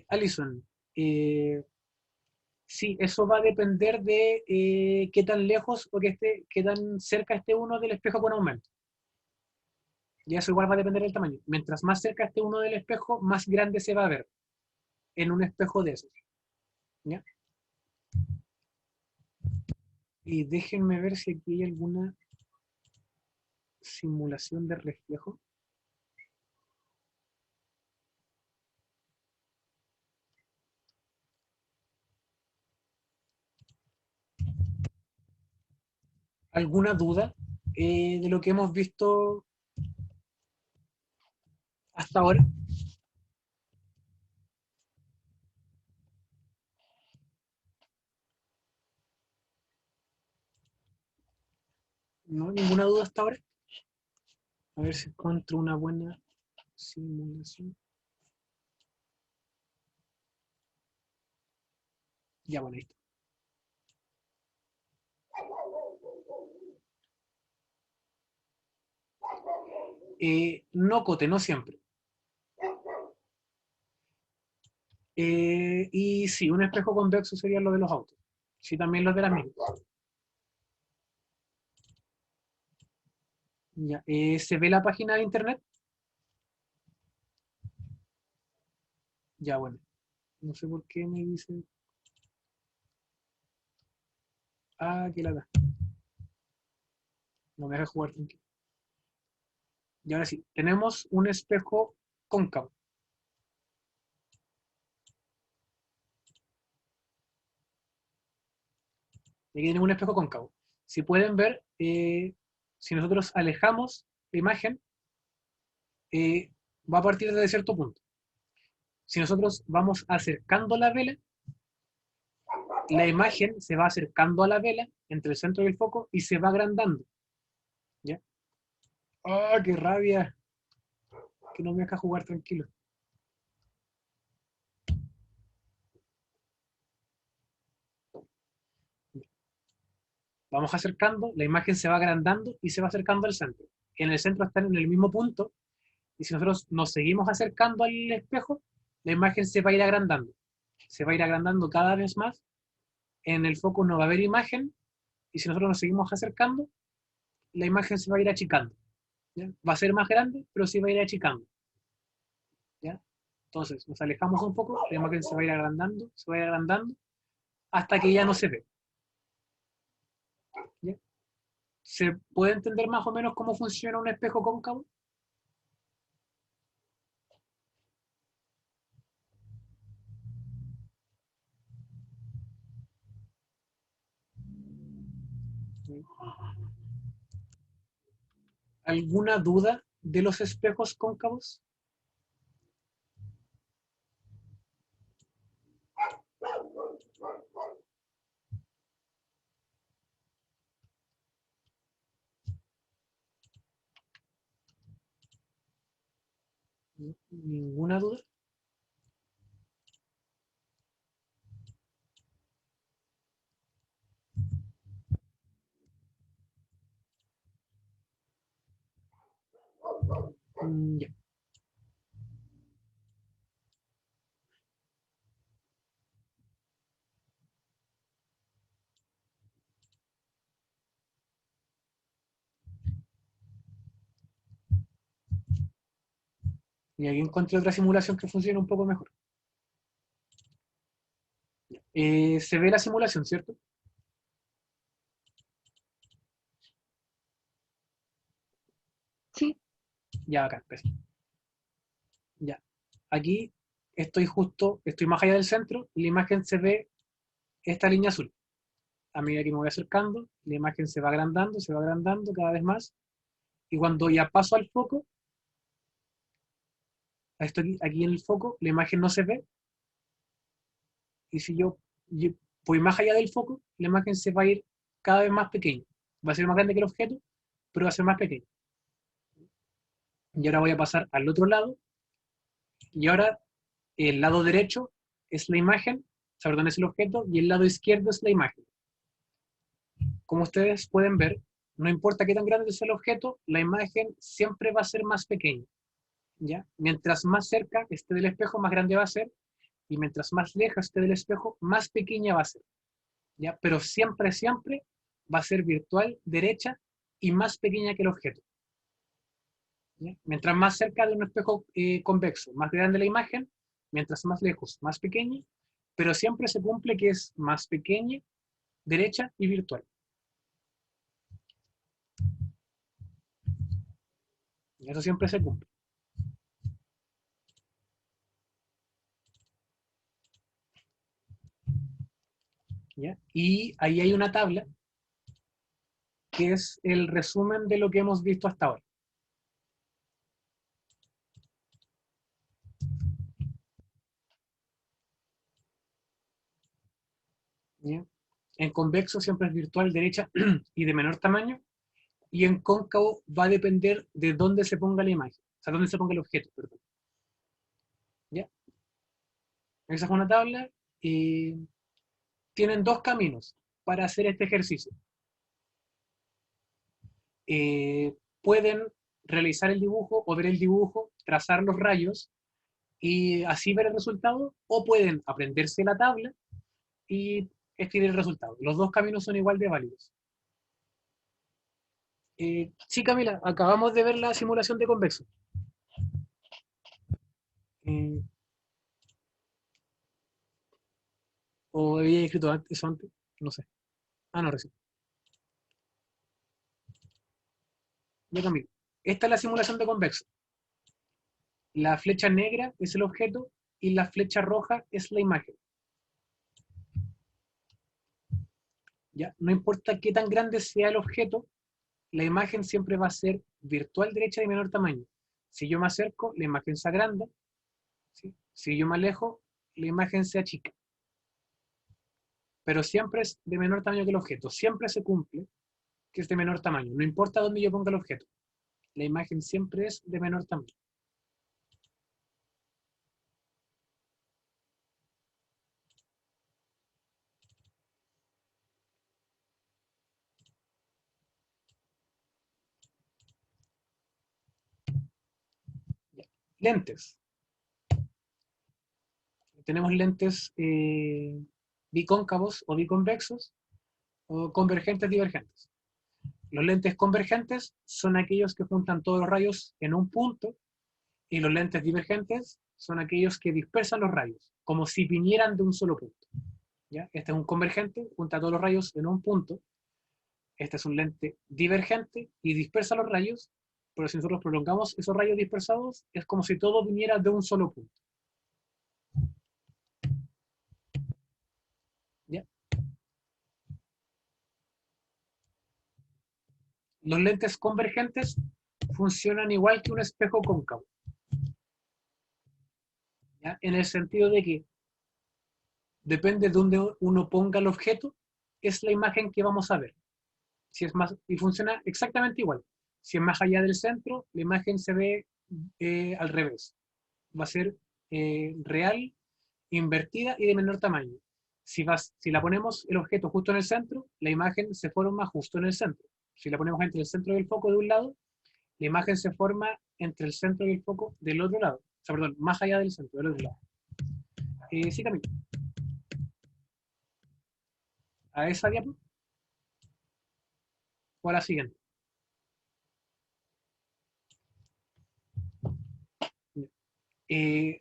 Alison, sí, eso va a depender de qué tan lejos o qué tan cerca esté uno del espejo con aumento. Y eso igual va a depender del tamaño. Mientras más cerca esté uno del espejo, más grande se va a ver en un espejo de esos. ¿Ya? Y déjenme ver si aquí hay alguna simulación de reflejo. ¿Alguna duda de lo que hemos visto hasta ahora? ¿No? ¿Ninguna duda hasta ahora? A ver si encuentro una buena simulación. Ya, bueno, listo. No, Cote, no siempre. Y sí, un espejo convexo sería lo de los autos. Sí, también los de las micros. Ya, ¿se ve la página de internet? Ya, bueno. No sé por qué me dice. Ah, que lata. No me deja jugar tranquilo. Y ahora sí, tenemos un espejo cóncavo. Aquí tenemos un espejo cóncavo. Si pueden ver, si nosotros alejamos la imagen, va a partir desde cierto punto. Si nosotros vamos acercando la vela, la imagen se va acercando a la vela entre el centro y el foco y se va agrandando. ¿Ya? ¡Ah, qué rabia! Que no me deja jugar tranquilo. Vamos acercando, la imagen se va agrandando y se va acercando al centro. En el centro están en el mismo punto, y si nosotros nos seguimos acercando al espejo, la imagen se va a ir agrandando. Se va a ir agrandando cada vez más. En el foco no va a haber imagen, y si nosotros nos seguimos acercando, la imagen se va a ir achicando. ¿Ya? Va a ser más grande, pero sí va a ir achicando. ¿Ya? Entonces, nos alejamos un poco, la imagen se va a ir agrandando, se va a ir agrandando, hasta que ya no se ve. ¿Ya? ¿Se puede entender más o menos cómo funciona un espejo cóncavo? ¿Alguna duda de los espejos cóncavos? ¿Ninguna duda? Ya. Y aquí encontré otra simulación que funciona un poco mejor. Se ve la simulación, ¿cierto? Sí, Ya, acá, empecé. Ya. Aquí estoy más allá del centro y la imagen se ve esta línea azul. A medida que me voy acercando, la imagen se va agrandando cada vez más. Y cuando ya paso al foco, aquí en el foco, la imagen no se ve. Y si yo voy más allá del foco, la imagen se va a ir cada vez más pequeña. Va a ser más grande que el objeto, pero va a ser más pequeño. Y ahora voy a pasar al otro lado. Y ahora el lado derecho es la imagen, o sea, perdón, es el objeto, y el lado izquierdo es la imagen. Como ustedes pueden ver, no importa qué tan grande sea el objeto, la imagen siempre va a ser más pequeña, ¿ya? Mientras más cerca esté del espejo, más grande va a ser, y mientras más lejos esté del espejo, más pequeña va a ser, ¿ya? Pero siempre, siempre va a ser virtual, derecha, y más pequeña que el objeto, ¿ya? Mientras más cerca de un espejo convexo, más grande la imagen, mientras más lejos, más pequeña, pero siempre se cumple que es más pequeña, derecha y virtual. Y eso siempre se cumple. ¿Ya? Y ahí hay una tabla que es el resumen de lo que hemos visto hasta ahora. ¿Ya? En convexo siempre es virtual, derecha y de menor tamaño, y en cóncavo va a depender de dónde se ponga la imagen, o sea, dónde se ponga el objeto, perdón. ¿Ya? Esa es una tabla y tienen dos caminos para hacer este ejercicio. Pueden realizar el dibujo o ver el dibujo, trazar los rayos y así ver el resultado, o pueden aprenderse la tabla y escribir el resultado. Los dos caminos son igual de válidos. Sí, Camila, acabamos de ver la simulación de convexo. Eh, ¿O había escrito eso antes? No sé. Ah, no, recién. Ya, Camila. Esta es la simulación de convexo. La flecha negra es el objeto y la flecha roja es la imagen. ¿Ya? No importa qué tan grande sea el objeto, la imagen siempre va a ser virtual derecha de menor tamaño. Si yo me acerco, la imagen se agranda. ¿Sí? Si yo me alejo, la imagen se achica. Pero siempre es de menor tamaño que el objeto. Siempre se cumple que es de menor tamaño. No importa dónde yo ponga el objeto. La imagen siempre es de menor tamaño. Ya. Lentes. Tenemos lentes bicóncavos o biconvexos o convergentes divergentes. Los lentes convergentes son aquellos que juntan todos los rayos en un punto y los lentes divergentes son aquellos que dispersan los rayos, como si vinieran de un solo punto. ¿Ya? Este es un convergente, junta todos los rayos en un punto. Este es un lente divergente y dispersa los rayos, pero si nosotros prolongamos esos rayos dispersados, es como si todo viniera de un solo punto. ¿Ya? Los lentes convergentes funcionan igual que un espejo cóncavo, ¿ya? En el sentido de que depende de dónde uno ponga el objeto, es la imagen que vamos a ver. Si es más, y funciona exactamente igual. Si es más allá del centro, la imagen se ve al revés. Va a ser real, invertida y de menor tamaño. Si la ponemos el objeto justo en el centro, la imagen se forma justo en el centro. Si la ponemos entre el centro y el foco de un lado, la imagen se forma entre el centro y el foco del otro lado. O sea, perdón, más allá del centro, del otro lado. Sí, Camilo. A esa diapo o a la siguiente.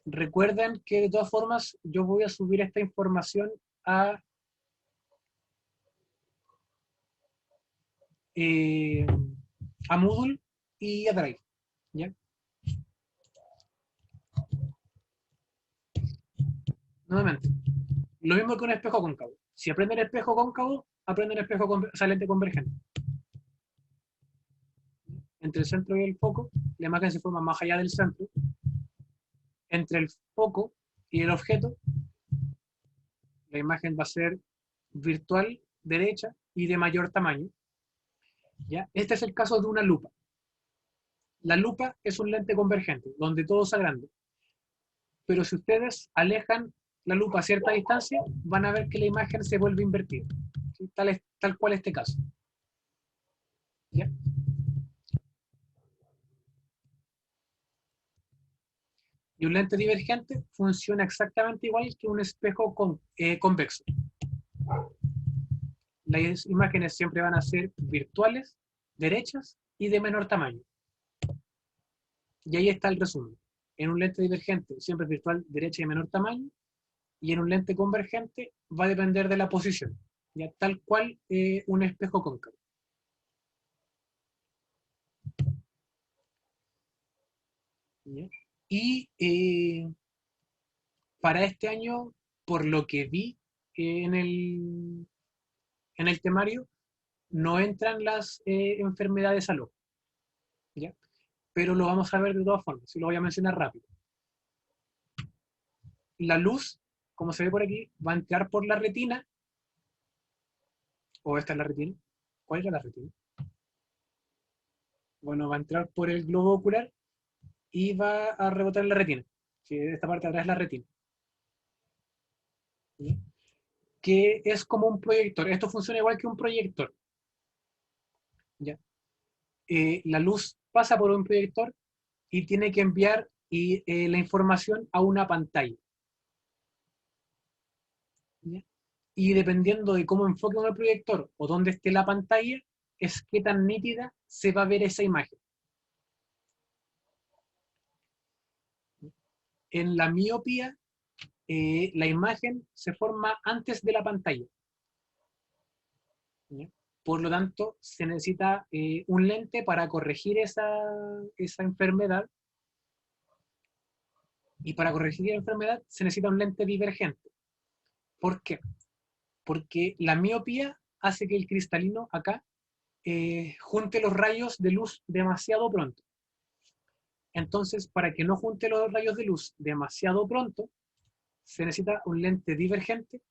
Recuerden que de todas formas yo voy a subir esta información a, eh, a Moodle y a Drive. ¿Ya? Nuevamente, lo mismo que un espejo cóncavo. Si aprenden espejo cóncavo, aprenden espejo lente convergente. Entre el centro y el foco, la imagen se forma más allá del centro. Entre el foco y el objeto, la imagen va a ser virtual, derecha y de mayor tamaño. ¿Ya? Este es el caso de una lupa. La lupa es un lente convergente, donde todo se agranda. Pero si ustedes alejan la lupa a cierta distancia, van a ver que la imagen se vuelve invertida. ¿Sí? Tal cual este caso. ¿Ya? Y un lente divergente funciona exactamente igual que un espejo convexo. Las imágenes siempre van a ser virtuales, derechas y de menor tamaño. Y ahí está el resumen. En un lente divergente siempre es virtual, derecha y de menor tamaño, y en un lente convergente va a depender de la posición, ya tal cual un espejo cóncavo. ¿Ya? Y para este año, por lo que vi en el temario, no entran las enfermedades al ojo, ¿ya? Pero lo vamos a ver de todas formas, y lo voy a mencionar rápido. La luz, como se ve por aquí, va a entrar por la retina, o esta es la retina. ¿Cuál era la retina? Bueno, va a entrar por el globo ocular y va a rebotar en la retina. Sí, esta parte de atrás es la retina. ¿Sí? Que es como un proyector. Esto funciona igual que un proyector. ¿Ya? La luz pasa por un proyector y tiene que enviar la información a una pantalla. ¿Ya? Y dependiendo de cómo enfoque uno el proyector o dónde esté la pantalla, es qué tan nítida se va a ver esa imagen. En la miopía, la imagen se forma antes de la pantalla. ¿Ya? Por lo tanto, se necesita un lente para corregir esa enfermedad. Y para corregir la enfermedad se necesita un lente divergente. ¿Por qué? Porque la miopía hace que el cristalino acá junte los rayos de luz demasiado pronto. Entonces, para que no junte los rayos de luz demasiado pronto, se necesita un lente divergente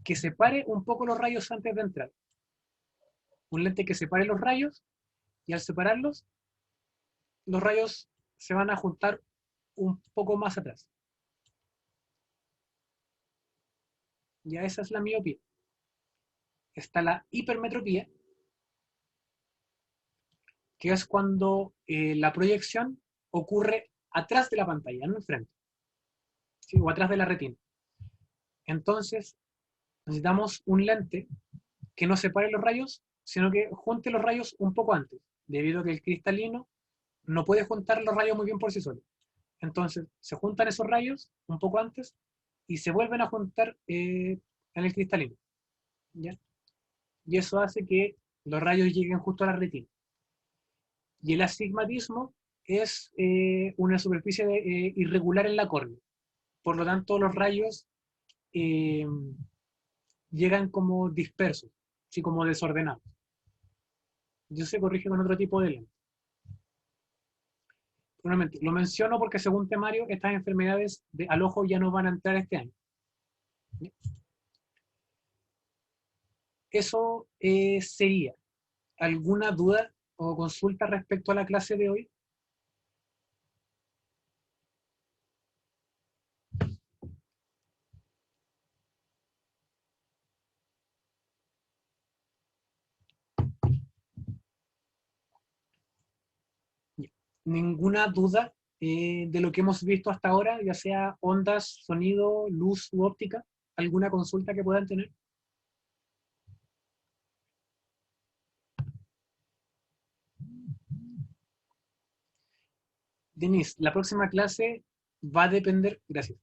que separe un poco los rayos antes de entrar. Un lente que separe los rayos, y al separarlos, los rayos se van a juntar un poco más atrás. Ya esa es la miopía. Está la hipermetropía, que es cuando la proyección ocurre atrás de la pantalla, no enfrente, ¿sí? O atrás de la retina. Entonces, necesitamos un lente que no separe los rayos, sino que junte los rayos un poco antes, debido a que el cristalino no puede juntar los rayos muy bien por sí solo. Entonces, se juntan esos rayos un poco antes y se vuelven a juntar en el cristalino. ¿Ya? Y eso hace que los rayos lleguen justo a la retina. Y el astigmatismo es una superficie irregular en la córnea. Por lo tanto, los rayos eh, llegan como dispersos, así como desordenados. Y eso se corrige con otro tipo de lente. Nuevamente, lo menciono porque según temario, estas enfermedades al ojo ya no van a entrar este año. Eso sería. ¿Alguna duda o consulta respecto a la clase de hoy? ¿Ninguna duda de lo que hemos visto hasta ahora, ya sea ondas, sonido, luz u óptica? ¿Alguna consulta que puedan tener? Denise, la próxima clase va a depender, gracias,